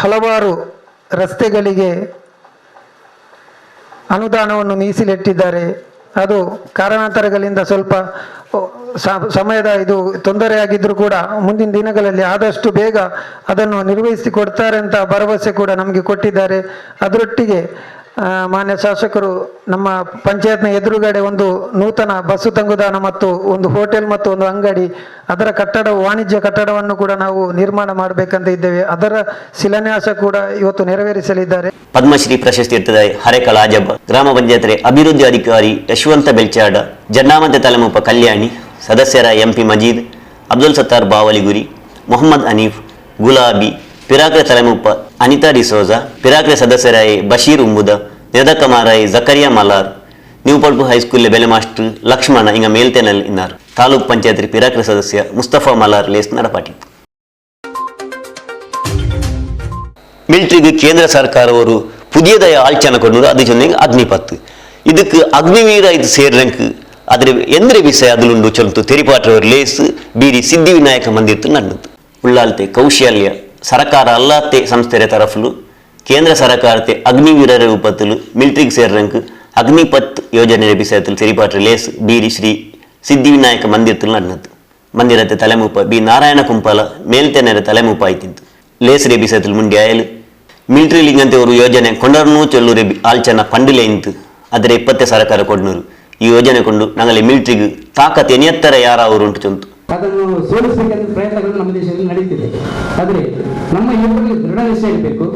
ಹಲವಾರು ರಸ್ತೆಗಳಿಗೆ ಅನುದಾನವನ್ನು ಮೀಸಲಿಟ್ಟಿದ್ದಾರೆ. ಅದು ಕಾರಣಾಂತರಗಳಿಂದ ಸ್ವಲ್ಪ ಸಮಯದ ಇದು ತೊಂದರೆಯಾಗಿದ್ದರೂ ಕೂಡ ಮುಂದಿನ ದಿನಗಳಲ್ಲಿ ಆದಷ್ಟು ಬೇಗ ಅದನ್ನು ನಿರ್ವಹಿಸಿ ಕೊಡ್ತಾರೆ ಅಂತ ಭರವಸೆ ಕೂಡ ನಮಗೆ ಕೊಟ್ಟಿದ್ದಾರೆ. ಅದರೊಟ್ಟಿಗೆ ಮಾನ್ಯ ಶಾಸಕರು ನಮ್ಮ ಪಂಚಾಯತ್ನ ಎದುರುಗಡೆ ಒಂದು ನೂತನ ಬಸ್ಸು ತಂಗುದಾಣ ಮತ್ತು ಒಂದು ಹೋಟೆಲ್ ಮತ್ತು ಒಂದು ಅಂಗಡಿ ಅದರ ಕಟ್ಟಡ ವಾಣಿಜ್ಯ ಕಟ್ಟಡವನ್ನು ಕೂಡ ನಾವು ನಿರ್ಮಾಣ ಮಾಡಬೇಕಂತ ಇದ್ದೇವೆ. ಅದರ ಶಿಲಾನ್ಯಾಸ ಕೂಡ ಇವತ್ತು ನೆರವೇರಿಸಲಿದ್ದಾರೆ. ಪದ್ಮಶ್ರೀ ಪ್ರಶಸ್ತಿ ಇರ್ತದೆ ಹರೇಕಳ ಆಜಬ್ಬ ಗ್ರಾಮ ಪಂಚಾಯತ್ ಅಭಿವೃದ್ಧಿ ಅಧಿಕಾರಿ ಯಶವಂತ ಬೆಲ್ಚಾಡ ಜನ್ನಾಮತೆ ತಲೆಮುಪ್ಪ ಕಲ್ಯಾಣಿ ಸದಸ್ಯರ MP ಮಜೀದ್ ಅಬ್ದುಲ್ ಸತ್ತಾರ್ ಬಾವಲಿಗುರಿ ಮೊಹಮ್ಮದ್ ಹನೀಫ್ ಗುಲಾಬಿ ಪಿರಾಕ್ರೆ ತಲೆಮುಪ್ಪ ಅನಿತಾ ಡಿಸೋಜಾ ಪಿರಾಕ್ರೆ ಸದಸ್ಯರಾಯ ಬಶೀರ್ ಉಂಬುದ ನಿರ್ದಕಮಾರಾಯ ಜಕರಿಯಾ ಮಲಾರ್ ನ್ಯೂ ಪಡ್ಪು ಹೈಸ್ಕೂಲ್ ಬೆಲೆ ಮಾಸ್ಟರ್ ಲಕ್ಷ್ಮಣ ಇಂಗ ಮೇಲ್ತೆನಲ್ಲಿ ಇನ್ನಾರು ತಾಲೂಕ್ ಪಂಚಾಯತ್ ಪಿರಾಕ್ರೆ ಸದಸ್ಯ ಮುಸ್ತಫಾ ಮಲಾರ್ ಲೇಸ್ ನಡಪಾಟಿತ್ತು. ಮಿಲಿಟರಿಗೆ ಕೇಂದ್ರ ಸರ್ಕಾರವರು ಪುದಿಯದಾಯ ಆಳ್ಚನ ಕೊಡೋದು ಅದು ಜೊತೆಗೆ ಅಗ್ನಿಪತ್ ಇದಕ್ಕೆ ಅಗ್ನಿವೀರ ಇದು ಸೇರಿದಂಗೆ ಅದರ ಎಂದ್ರೆ ವಿಷಯ ಅದಲುಂಡು ಚೊಂತು ತೆರಿಪಾಟ್ರವರು ಲೇಸ್ ಬೀರಿ ಸಿದ್ಧಿವಿನಾಯಕ ಮಂದಿತ್ತು ನನ್ನದು ಉಳ್ಳಾಲ್ತೆ ಕೌಶಲ್ಯ ಸರಕಾರ ಅಲ್ಲಾತೆ ಸಂಸ್ಥೆಯ ತರಫಲು ಕೇಂದ್ರ ಸರ್ಕಾರತೆ ಅಗ್ನಿವೀರರ ರೂಪತ್ತಲು ಮಿಲಿಟರಿಗೆ ಸೇರಿದಂಗೆ ಅಗ್ನಿಪತ್ ಯೋಜನೆ ವಿಷಯത്തിൽ ತೆರಿಪಾಟ್ರ ಲೇಸ್ ಬೀರಿ ಶ್ರೀ ಸಿದ್ಧಿವಿನಾಯಕ ಮಂದಿತ್ತು ನನ್ನದು ಮಂದಿರತೆ ತಲೆಮುಪ್ಪ ಬಿ ನಾರಾಯಣ ಕುಂಪಾಲ ಮೇಲ್ತೆನರ ತಲೆಮುಪ್ಪ ಆಯ್ತಿತ್ತು ಲೇಸ್ ರೇಬಿ ಸೇತಲು ಮುಂಡಿ ಆಯಲು ಮಿಲಿಟರಿ ಲಿಂಗಂತೆ ಅವರು ಯೋಜನೆ ಕೊಂಡರ್ನೂ ಚೊಲ್ಲು ರೇಬಿ ಆಲ್ಚನ ಪಂಡಿಲೆ ಇಂತು ಅದರ 20 ಸರ್ಕಾರ ಕೊಡ್ನೂರು ಈ ಯೋಜನೆ ಕೊಂಡು ನಂಗಲೆ ಮಿಲಿಟರಿಗೆ ತಾಕತ್ ಎನಿಯತ್ತರ ಯಾರ ಅವರು ಉಂಟು ಚೊಂತು ಅದನ್ನು ಸೋಲಿಸಬೇಕಂತ ಪ್ರಯತ್ನಗಳು ನಮ್ಮ ದೇಶದಲ್ಲಿ ನಡೀತಿದೆ. ಆದರೆ ನಮ್ಮ ಯುವಕರಿಗೆ ದೃಢ ನಿಶ್ಚಯ ಇರಬೇಕು.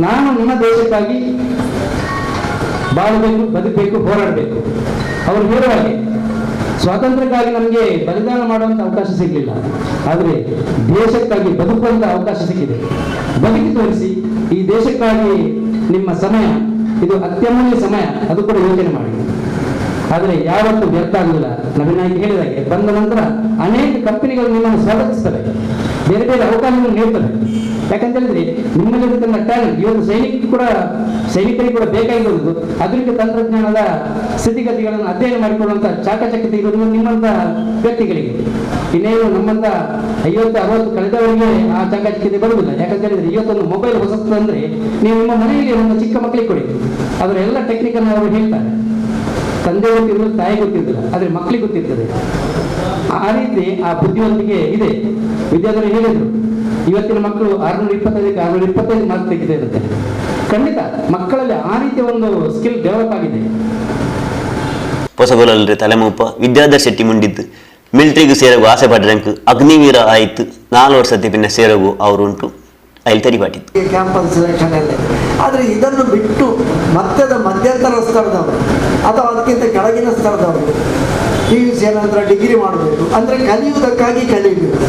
ನಾನು ನನ್ನ ದೇಶಕ್ಕಾಗಿ ಬಾಳಬೇಕು, ಬದುಕಬೇಕು, ಹೋರಾಡಬೇಕು. ಅವರು ಹೇಳುವಾಗೆ ಸ್ವಾತಂತ್ರ್ಯಕ್ಕಾಗಿ ನಮಗೆ ಬಲಿದಾನ ಮಾಡುವಂಥ ಅವಕಾಶ ಸಿಗಲಿಲ್ಲ, ಆದರೆ ದೇಶಕ್ಕಾಗಿ ಬದುಕುವಂಥ ಅವಕಾಶ ಸಿಕ್ಕಿದೆ. ಬದುಕಿ ತೋರಿಸಿ ಈ ದೇಶಕ್ಕಾಗಿ ನಿಮ್ಮ ಸಮಯ ಇದು ಅತ್ಯಮೂಲ್ಯ ಸಮಯ, ಅದು ಕೂಡ ಯೋಚನೆ ಮಾಡಿ. ಆದರೆ ಯಾವತ್ತೂ ವ್ಯರ್ಥ ಆಗಲಿಲ್ಲ. ನವೀನಾಯ್ಕ ಹೇಳಿದಾಗೆ ಬಂದ ನಂತರ ಅನೇಕ ಕಂಪನಿಗಳು ನಿಮ್ಮನ್ನು ಸ್ವಾಗತಿಸ್ತವೆ, ಬೇರೆ ಬೇರೆ ಅವಕಾಶಗಳನ್ನು ನೀಡ್ತವೆ. ಯಾಕಂತ ಹೇಳಿದ್ರೆ ನಿಮ್ಮಲ್ಲಿರ್ತಕ್ಕಂಥ ಟ್ಯಾಲೆಂಟ್ ಇವತ್ತು ಸೈನಿಕರಿಗೆ ಕೂಡ ಬೇಕಾಗಿರುವುದು ಆಧುನಿಕ ತಂತ್ರಜ್ಞಾನದ ಸ್ಥಿತಿಗತಿಗಳನ್ನು ಅಧ್ಯಯನ ಮಾಡಿಕೊಳ್ಳುವಂಥ ಚಾಕಚಕ್ಯತೆ ಇರೋದು ನಿಮ್ಮಂಥ ವ್ಯಕ್ತಿಗಳಿಗೆ. ಇನ್ನೇನು ನಮ್ಮಂತ 50-60 ಕಳೆದವರಿಗೆ ಆ ಚಾಕಚಕ್ಯತೆ ಬರುವುದಿಲ್ಲ. ಯಾಕಂತ ಹೇಳಿದ್ರೆ ಇವತ್ತೊಂದು ಮೊಬೈಲ್ ಹೊಸತು ಅಂದ್ರೆ ನೀವು ನಿಮ್ಮ ಮನೆಯಲ್ಲಿ ಒಂದು ಚಿಕ್ಕ ಮಕ್ಕಳಿಗೆ ಕೊಡಿ, ಅದರ ಎಲ್ಲ ಟೆಕ್ನಿಕ್ ಅನ್ನು ಅವರು ಹೇಳ್ತಾರೆ. ತಂದೆ ಗೊತ್ತಿರೋದು ತಾಯಿ ಗೊತ್ತಿರ್ತಿಲ್ಲ, ಆದ್ರೆ ಮಕ್ಕಳಿಗೆ ಗೊತ್ತಿರ್ತದೆ. ಆ ರೀತಿ ಆ ಬುದ್ಧಿವಂತಿಕೆ ಇದೆ. ವಿದ್ಯಾರ್ಥಿಗಳು ಹೇಳಿದ್ರು ಇವತ್ತಿನ ಮಕ್ಕಳು 625ಕ್ಕೆ 625 ಮಾರ್ಕ್ ತೆಗೆದೇ ಇರುತ್ತೆ. ಖಂಡಿತ ಮಕ್ಕಳಲ್ಲಿ ಆ ರೀತಿಯ ಒಂದು ಸ್ಕಿಲ್ ಡೆವಲಪ್ ಆಗಿದೆ. ಹೊಸಗೊಲ್ಲಲ್ರಿ ತಲೆಮೂಪ ವಿದ್ಯಾಧರ್ ಶೆಟ್ಟಿ ಮುಂಡಿದ್ದು ಮಿಲಿಟರಿಗೆ ಸೇರಗು ಆಸೆ ಪಡ್ರಂಕ್ ಅಗ್ನಿವೀರ ಆಯ್ತು 4 ವರ್ಷದ ಪಿನ್ನ ಸೇರಗು ಅವರುಂಟು ಅಲ್ಲಿ ತರಿಪಾಟಿತ್ತು ಕ್ಯಾಂಪಸ್ ಸೆಲೆಕ್ಷನ್ ಅಲ್ಲಿ. ಆದರೆ ಇದನ್ನು ಬಿಟ್ಟು ಮಧ್ಯಂತರ ಸ್ತರದವರು ಅಥವಾ ಅದಕ್ಕಿಂತ ಕೆಳಗಿನ ಸ್ತರದವರು PUC ನಂತರ ಡಿಗ್ರಿ ಮಾಡಬೇಕು ಅಂದರೆ ಕಲಿಯುವುದಕ್ಕಾಗಿ ಕಲಿಯಬೇಕು.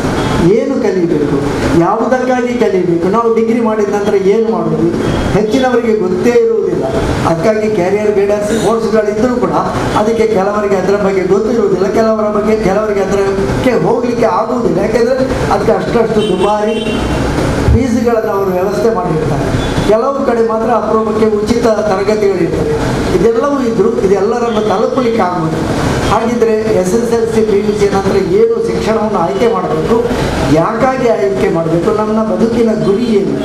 ಏನು ಕಲಿಯಬೇಕು, ಯಾವುದಕ್ಕಾಗಿ ಕಲಿಯಬೇಕು, ನಾವು ಡಿಗ್ರಿ ಮಾಡಿದ ನಂತರ ಏನು ಮಾಡೋದು ಹೆಚ್ಚಿನವರಿಗೆ ಗೊತ್ತೇ ಇರುವುದಿಲ್ಲ. ಅದಕ್ಕಾಗಿ ಕ್ಯಾರಿಯರ್ ಗೈಡೆನ್ಸ್ ಕೋರ್ಸ್ಗಳಿದ್ದರೂ ಕೂಡ ಅದಕ್ಕೆ ಕೆಲವರಿಗೆ ಅದರ ಬಗ್ಗೆ ಗೊತ್ತಿರುವುದಿಲ್ಲ, ಕೆಲವರಿಗೆ ಅದಕ್ಕೆ ಹೋಗಲಿಕ್ಕೆ ಆಗುವುದಿಲ್ಲ. ಯಾಕೆಂದರೆ ಅದಕ್ಕೆ ಅಷ್ಟು ದುಬಾರಿ ಫೀಸ್ಗಳನ್ನು ಅವರು ವ್ಯವಸ್ಥೆ ಮಾಡಿರ್ತಾರೆ. ಕೆಲವು ಕಡೆ ಮಾತ್ರ ಅಪರೂಪಕ್ಕೆ ಉಚಿತ ತರಗತಿಗಳಿರ್ತವೆ. ಇದೆಲ್ಲವೂ ಇದ್ದರೂ ಇದೆಲ್ಲರನ್ನು ತಲುಪಲಿಕ್ಕೆ ಆಗುವುದು. ಹಾಗಿದ್ರೆ SSLC PUC ನಂತರ ಏನು ಶಿಕ್ಷಣವನ್ನು ಆಯ್ಕೆ ಮಾಡಬೇಕು, ಯಾಕಾಗಿ ಆಯ್ಕೆ ಮಾಡಬೇಕು, ನನ್ನ ಬದುಕಿನ ಗುರಿ ಏನು,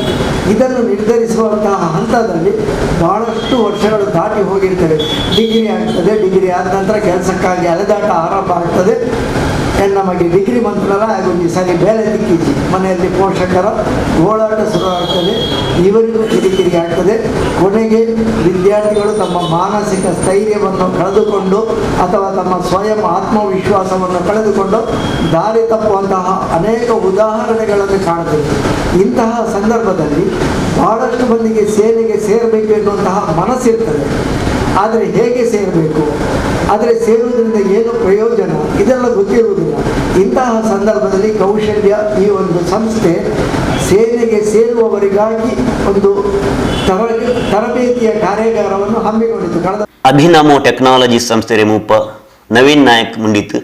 ಇದನ್ನು ನಿರ್ಧರಿಸುವಂತಹ ಹಂತದಲ್ಲಿ ಬಹಳಷ್ಟು ವರ್ಷಗಳು ದಾಟಿ ಹೋಗಿರ್ತವೆ. ಡಿಗ್ರಿ ಆಗ್ತದೆ, ಡಿಗ್ರಿ ಆದ ನಂತರ ಕೆಲಸಕ್ಕಾಗಿ ಅಲೆದಾಟ ಆರಂಭ ಆಗ್ತದೆ. ನಮಗೆ ಡಿಗ್ರಿ ಮಂತ್ರಲ ಆಗಿ ಸರಿ ಬೇಲೆ ದಿಕ್ಕಿಸಿ ಮನೆಯಲ್ಲಿ ಪೋಷಕರ ಓಡಾಟ ಶುರುವಾಗ್ತದೆ, ಇವರಿಗೂ ಕಿರಿಕಿರಿ ಆಗ್ತದೆ. ಕೊನೆಗೆ ವಿದ್ಯಾರ್ಥಿಗಳು ತಮ್ಮ ಮಾನಸಿಕ ಸ್ಥೈರ್ಯವನ್ನು ಕಳೆದುಕೊಂಡು ಅಥವಾ ತಮ್ಮ ಸ್ವಯಂ ಆತ್ಮವಿಶ್ವಾಸವನ್ನು ಕಳೆದುಕೊಂಡು ದಾರಿ ತಪ್ಪುವಂತಹ ಅನೇಕ ಉದಾಹರಣೆಗಳನ್ನು ಕಾಣುತ್ತೇವೆ. ಇಂತಹ ಸಂದರ್ಭದಲ್ಲಿ ಬಹಳಷ್ಟು ಮಂದಿಗೆ ಸೇನೆಗೆ ಸೇರಬೇಕು ಎನ್ನುವಂತಹ ಮನಸ್ಸಿರ್ತದೆ. ಆದರೆ ಹೇಗೆ ಸೇರಬೇಕು, ಆದರೆ ಸೇರುವುದರಿಂದ ಏನು ಪ್ರಯೋಜನ, ಇದೆಲ್ಲ ಗೊತ್ತಿರುವುದಿಲ್ಲ. ಇಂತಹ ಸಂದರ್ಭದಲ್ಲಿ ಕೌಶಲ್ಯ ಈ ಒಂದು ಸಂಸ್ಥೆ ಸೇನೆಗೆ ಸೇರುವವರಿಗಾಗಿ ಒಂದು ತರಬೇತಿಯ ಕಾರ್ಯಾಗಾರವನ್ನು ಹಮ್ಮಿಕೊಂಡಿತು. ಕಳೆದ ಅಭಿನಮೋ ಟೆಕ್ನಾಲಜಿ ಸಂಸ್ಥೆ ರೆಮೂಪ ನವೀನ್ ನಾಯಕ್ ಮುಂಡಿತ್ತು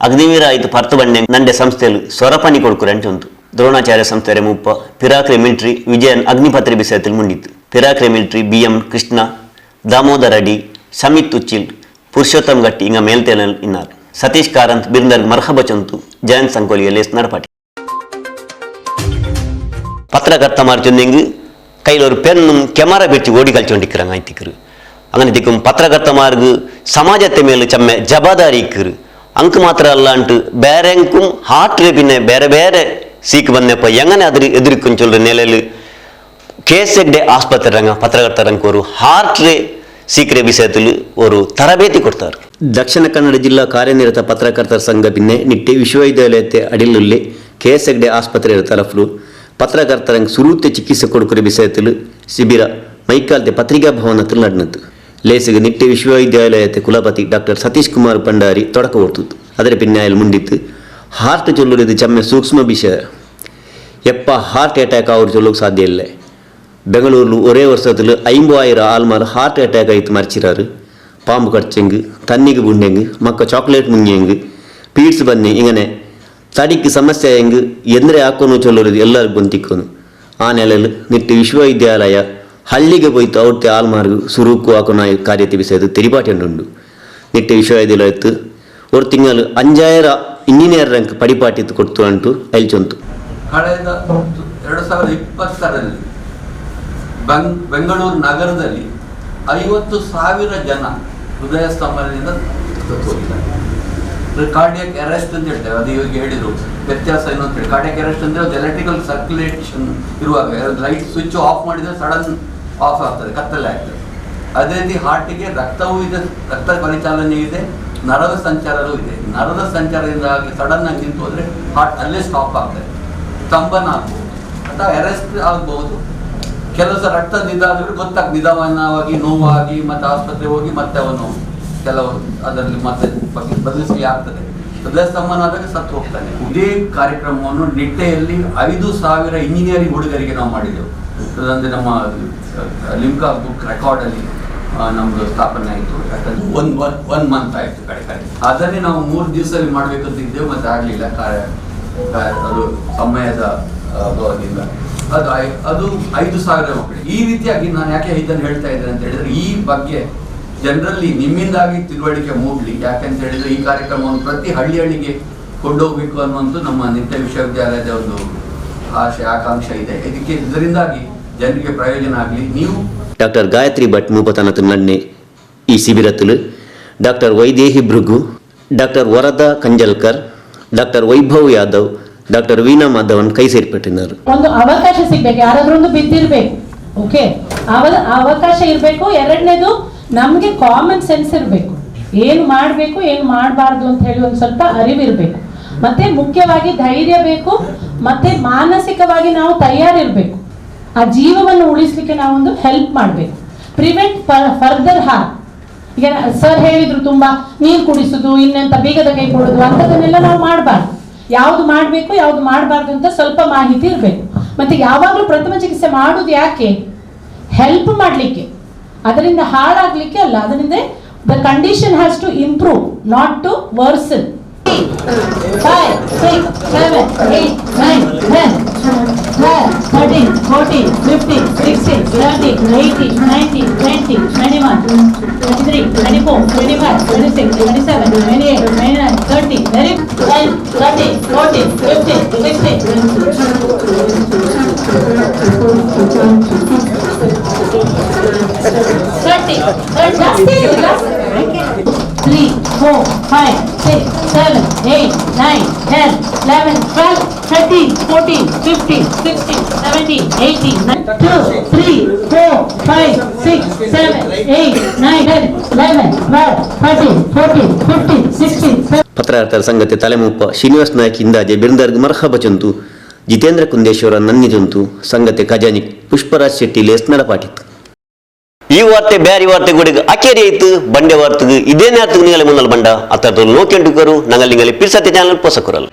ಅಗ್ನಿವೀರ ಆಯ್ತು ಪರ್ತು ಬಂಡೆ ನಂಡೆ ಸಂಸ್ಥೆಲು ಸ್ವರಪನಿ ಕೊಡ್ಕುರೆ ಅಂಚೊಂದು ದ್ರೋಣಾಚಾರ್ಯ ಸಂಸ್ಥೆ ರೆಮೂಪ ಪಿರಾಕ್ರೆ ಮಿಲಿಟರಿ ವಿಜಯನ್ ಅಗ್ನಿಪತ್ರಿ ಬಿಸಯത്തിൽ ಮುಂಡಿತ್ತು. ಪಿರಾಕ್ರೆ ಮಿಲಿಟರಿ BM ಕೃಷ್ಣ, ದಾಮೋದರ್ ಅಡಿ, ಶಮಿತ್ ಉಚ್ಚಿಲ್, ಪುರುಷೋತ್ತಮ್ ಗಟ್ಟಿ ಇಂಗ ಮೇಲ್ತೇನಲ್ ಇನ್ನಾರು. ಸತೀಶ್ ಕಾರಂತ್ ಬಿರ್ನರ್ಗ್ ಮರ್ಹಬ ಚೊಂತು ಜಯಂತ್ ಸಂಕೋಲಿಯ ಲೇಸ್ ನಡಪಾಟಿ. പത്രകർത്ത മാർച്ചൊന്നെങ്കിൽ കയ്യിലൊരു പെണ്ണും ക്യാമറ പിടിച്ച് ഓടി കളിച്ചുകൊണ്ടിരിക്കുകയാണ് ആയിത്തിക്കറ്. അങ്ങനെ തിക്കും പത്രകർത്തമാർക്ക് സമാജത്തെ മേൽ ചമ്മ ജവാബാരിക്കറ്. ಅಂಕ ಮಾತ್ರ ಅಲ್ಲ ಅಂಟು ಬೇರೆಂಕು ಹಾರ್ಟ್ ರೇಪಿನ ಬೇರೆ ಬೇರೆ ಸೀಕ್ ಬಂದಪ್ಪ ಎಂಗನೆ ಅದ್ರ ಎದುರಿಕೊಂಡು ಚೊಲ್ರ ನೆಲೆಯಲ್ಲಿ KSHD ಆಸ್ಪತ್ರೆ ರಂಗ ಪತ್ರಕರ್ತ ರಂಗ ಅವರು ಹಾರ್ಟ್ ರೇ ಸೀಕ್ರೆ ವಿಷಯದಲ್ಲಿ ಅವರು ತರಬೇತಿ ಕೊಡ್ತಾರೆ. ದಕ್ಷಿಣ ಕನ್ನಡ ಜಿಲ್ಲಾ ಕಾರ್ಯನಿರತ ಪತ್ರಕರ್ತರ ಸಂಘ ಪಿನ್ನೆ ನಿಟ್ಟೆ ವಿಶ್ವವಿದ್ಯಾಲಯತೆ ಅಡಿಲುಲ್ಲಿ KSHD ಆಸ್ಪತ್ರೆ ತರಫ್ಲು ಪತ್ರಕರ್ತರಂಗ ಸುರೂತೆ ಚಿಕಿತ್ಸೆ ಕೊಡುಕರೆ ವಿಷಯത്തിൽ ಶಿಬಿರ ಮೈಕಾಲ್ತೆ ಪತ್ರಿಕಾ ಭವನത്തിൽ നടന്നത്. ಲೇಸಿಗೆ ನಿಟ್ಟೆ ವಿಶ್ವವಿದ್ಯಾಲಯತೆ ಕುಲಪತಿ ಡಾಕ್ಟರ್ ಸತೀಶ್ ಕುಮಾರ್ ಭಂಡಾರಿ ತೊಡಕ ಕೊಡ್ತದ್ದು. ಅದರ ಪಿನ್ನಾಯಲ್ಲಿ ಮುಂಡಿತ್ತು ಹಾರ್ಟ್ ಚೊಲ್ಲುವುದು ಚಮ್ಮೆ ಸೂಕ್ಷ್ಮ ವಿಷಯ. ಎಪ್ಪ ಹಾರ್ಟ್ ಅಟ್ಯಾಕ್ ಅವ್ರು ಚೊಲ್ಲೋಕೆ ಸಾಧ್ಯ ಇಲ್ಲ. ಬೆಂಗಳೂರು ஒரே வருஷத்தில் 50,000 ஆள்மார் ஹார்ட் அட்டாக் ஆகிட்டு மறைச்சிறாரு. பாம்பு கடிச்செங்கு, தண்ணிக்கு புண்டெங்கு, மக்க சாக்லேಟ್ ಮುಂಗೆಂಗು, ಪೀಡ್ಸ್ ಬನ್ನಿ ಇಂಗನೆ ತಡಿಕ್ಕೆ ಸಮಸ್ಯೆ ಹೆಂಗೆ ಎಂದರೆ ಹಾಕೋನು ಚೊಲ್ಲೋದು ಎಲ್ಲರಿಗೂ ಬಂತಿಕ್ಕೋನು. ಆ ನೆಲೆಯಲ್ಲಿ ನಿಟ್ಟು ವಿಶ್ವವಿದ್ಯಾಲಯ ಹಳ್ಳಿಗೆ ಹೋಯ್ತು ಅವ್ರತೆ ಆಲ್ಮಾರ್ಗು ಸುರುಕು ಹಾಕೋನ ಕಾರ್ಯತೆ ವಿಷಯದ ತೆರಿಪಾಟಿಯುಂಡು. ನಿಟ್ಟು ವಿಶ್ವವಿದ್ಯಾಲಯತ್ತು ಒಂದು ತಿಂಗಳು 5,000 ಇಂಜಿನಿಯರ್ ರ್ಯಾಂಕ್ ಪಡಿಪಾಟಿತ್ತು ಕೊಡ್ತು ಅಂಟು ಐಲ್ಚೊಂತು. ಕಳೆದ 2020ರಲ್ಲಿ ಬೆಂಗಳೂರು ನಗರದಲ್ಲಿ 50,000 ಜನ ಹೃದಯ ಸ್ತಂಭನದಿಂದ ಹೋಗಿದ್ದಾರೆ. ಕಾರ್ಡಿಯಕ್ ಅರೆಸ್ಟ್ ಅಂತ ಹೇಳ್ತೇವೆ, ಅದು ಇವಾಗ ಹೇಳಿದ್ರು. ವ್ಯತ್ಯಾಸ ಏನು ಅಂತ ಹೇಳಿ, ಕಾರ್ಡಿಯಕ್ ಅರೆಸ್ಟ್ ಅಂದರೆ ಅದು ಎಲೆಕ್ಟ್ರಿಕಲ್ ಸರ್ಕ್ಯುಲೇಷನ್ ಇರುವಾಗ ಲೈಟ್ ಸ್ವಿಚ್ ಆಫ್ ಮಾಡಿದರೆ ಸಡನ್ ಆಫ್ ಆಗ್ತದೆ, ಕತ್ತಲೆ ಆಗ್ತದೆ. ಅದೇ ರೀತಿ ಹಾರ್ಟಿಗೆ ರಕ್ತವೂ ಇದೆ, ರಕ್ತ ಪರಿಚಾಲನೆ ಇದೆ, ನರದ ಸಂಚಾರವೂ ಇದೆ. ನರದ ಸಂಚಾರದಿಂದಾಗಿ ಸಡನ್ ಆಗಿ ನಿಂತು ಹೋದರೆ ಹಾರ್ಟ್ ಅಲ್ಲೇ ಸ್ಟಾಪ್ ಆಗ್ತದೆ, ಸ್ತಂಭನ ಆಗ್ಬೋದು ಅಥವಾ ಅರೆಸ್ಟ್ ಆಗ್ಬೋದು. ಕೆಲವು ಸಹ ರಕ್ತ ನಿಧಾನ ನಿಧಾನವಾಗಿ ನೋವಾಗಿ ಮತ್ತೆ ಆಸ್ಪತ್ರೆ ಹೋಗಿ ಮತ್ತೆ ಅವನು ಕೆಲವರು ಅದರಲ್ಲಿ ಮತ್ತೆ ಬದಲಿಸಲಿ ಆಗ್ತದೆ. ಹೃದಯ ಸ್ತಂಭನ ಆದಾಗ ಸತ್ತು ಹೋಗ್ತಾನೆ. ಇದೇ ಕಾರ್ಯಕ್ರಮವನ್ನು ನಿಟ್ಟೆಯಲ್ಲಿ 5,000 ಇಂಜಿನಿಯರಿಂಗ್ ಹುಡುಗರಿಗೆ ನಾವು ಮಾಡಿದೆವು. ಅಂದರೆ ನಮ್ಮ ಲಿಮ್ಕಾ ಬುಕ್ ರೆಕಾರ್ಡಲ್ಲಿ ನಮ್ಮದು ಸ್ಥಾಪನೆ ಆಯಿತು. ಯಾಕಂದ್ರೆ ಒನ್ ಮಂತ್ ಆಯಿತು ಕಡೆ. ಅದನ್ನೇ ನಾವು 3 ದಿವಸದಲ್ಲಿ ಮಾಡಬೇಕಂತಿದ್ದೆವು, ಮತ್ತೆ ಆಗಲಿಲ್ಲ. ಅದು ಸಮಯದ ಅಭಾವದಿಂದ ಅದು 5,000 ಮಕ್ಕಳು. ಈ ರೀತಿಯಾಗಿ ನಾನು ಯಾಕೆ ಇದನ್ನು ಹೇಳ್ತಾ ಇದ್ದೇನೆ ಅಂತ ಹೇಳಿದ್ರೆ, ಈ ಬಗ್ಗೆ ಜನರಲ್ಲಿ ನಿಮ್ಮಿಂದಾಗಿ ತಿಳುವಳಿಕೆ ಮೂಡಲಿ. ಯಾಕೆಂತ ಹೇಳಿದ್ರೆ ಈ ಕಾರ್ಯಕ್ರಮವನ್ನು ಪ್ರತಿ ಹಳ್ಳಿಗೆ ಕೊಂಡೋಗ್ಬೇಕು ಅನ್ನುವಂಥ ನಮ್ಮ ನಿತ್ಯ ವಿಶ್ವವಿದ್ಯಾಲಯದ ಒಂದು ಆಶೆ ಆಕಾಂಕ್ಷೆ ಇದೆ. ಇದರಿಂದಾಗಿ ಜನರಿಗೆ ಪ್ರಯೋಜನ ಆಗಲಿ. ನೀವು ಡಾಕ್ಟರ್ ಗಾಯತ್ರಿ ಭಟ್ ಮೂಪತನത്തിൽ ನನ್ನೆ ಈ ಶಿಬಿರത്തിൽ doctor Vaidehi Bhrigu, doctor Varada Kanjalkar, doctor Vaibhav Yadav, doctor Veena Madhavan ಕೈ ಸೇರ್ಪಟ್ಟಿದ್ದಾರೆ. ಒಂದು ಅವಕಾಶ ಸಿಗ್ಬೇಕು, ಯಾರಾದ್ರೂ ಒಂದು ಬಿದ್ದಿರ್ಬೇಕು. ಓಕೆ, ಅವಕಾಶ ಇರಬೇಕು. ಎರಡನೇದು ನಮಗೆ ಕಾಮನ್ ಸೆನ್ಸ್ ಇರಬೇಕು. ಏನು ಮಾಡಬೇಕು ಏನು ಮಾಡಬಾರ್ದು ಅಂತ ಹೇಳಿ ಒಂದು ಸ್ವಲ್ಪ ಅರಿವಿರಬೇಕು. ಮತ್ತೆ ಮುಖ್ಯವಾಗಿ ಧೈರ್ಯ ಬೇಕು. ಮತ್ತೆ ಮಾನಸಿಕವಾಗಿ ನಾವು ತಯಾರಿರ್ಬೇಕು. ಆ ಜೀವವನ್ನು ಉಳಿಸ್ಲಿಕ್ಕೆ ನಾವೊಂದು ಹೆಲ್ಪ್ ಮಾಡಬೇಕು. Prevent further harm. ಈಗ ಸರ್ ಹೇಳಿದ್ರು ತುಂಬಾ ನೀರು ಕುಡಿಸೋದು, ಇನ್ನೆಂತ ಬೀಗದ ಕೈ ಕೊಡೋದು ಅಂಥದನ್ನೆಲ್ಲ ನಾವು ಮಾಡಬಾರ್ದು. ಯಾವ್ದು ಮಾಡಬೇಕು ಯಾವ್ದು ಮಾಡಬಾರ್ದು ಅಂತ ಸ್ವಲ್ಪ ಮಾಹಿತಿ ಇರಬೇಕು. ಮತ್ತೆ ಯಾವಾಗಲೂ ಪ್ರಥಮ ಚಿಕಿತ್ಸೆ ಮಾಡೋದು ಯಾಕೆ? ಹೆಲ್ಪ್ ಮಾಡಲಿಕ್ಕೆ, ಅದರಿಂದ ಹಾಳಾಗ್ಲಿಕ್ಕೆ ಅಲ್ಲ. ಅದರಿಂದ the condition has to improve, not to worsen. 5, 6, 7, 8, 9, 10, 12, 13, 14, 15, 16, 17, 18, 19, 20, 21, 23, 24, 25, 26, 27, 28, 29, 30, 10, 13, 14, 15, 16, 30, 3 4, 5, 6, 7, 8, 9, 10, 11, 12, 13, 14, 15, 16, 17, 18, 2, 3, 4, 5, 6, 7, 8, 9, 10, 11, 12, 13, 14, 15, 16, 17. ಪತ್ರಕರ್ತರ ಸಂಘತೆ ತಲೆಮುಪ್ಪ ಶ್ರೀನಿವಾಸ್ ನಾಯಕ್ ಇಂದಾಜೆ ಬಿರುದರ್ಗ್ ಮರ್ಹಬ ಜಂತು ಜಿತೇಂದ್ರ ಕುಂದೇಶ್ವರ ನನ್ನಿ ಜಂತು ಸಂಘತೆ ಖಜಾನಿ ಪುಷ್ಪರಾಜ್ ಶೆಟ್ಟಿ ಲೇಸ್ ನಡಪಾಟಿತ್ತು. ಈ ವಾರ್ತೆ ಬ್ಯಾರಿ ವಾರ್ತೆಗಳಿಗೆ ಅಕೇರಿ ಆಯ್ತು ಬಂಡೆ ವಾರ್ತೆಗೆ ಇದೇ ನೇರத்துக்கு நீங்களே முன்னல் ಬಂಡ ಅತ್ತರದಲ್ಲಿ ನೋಕೆಂಟುಕರು ನಂಗಲ್ ನಿಂಗಲಿ ಪಿರ್ಸತೆ ಚಾನಲ್ ಪೊಸಕರಲ್ಲ.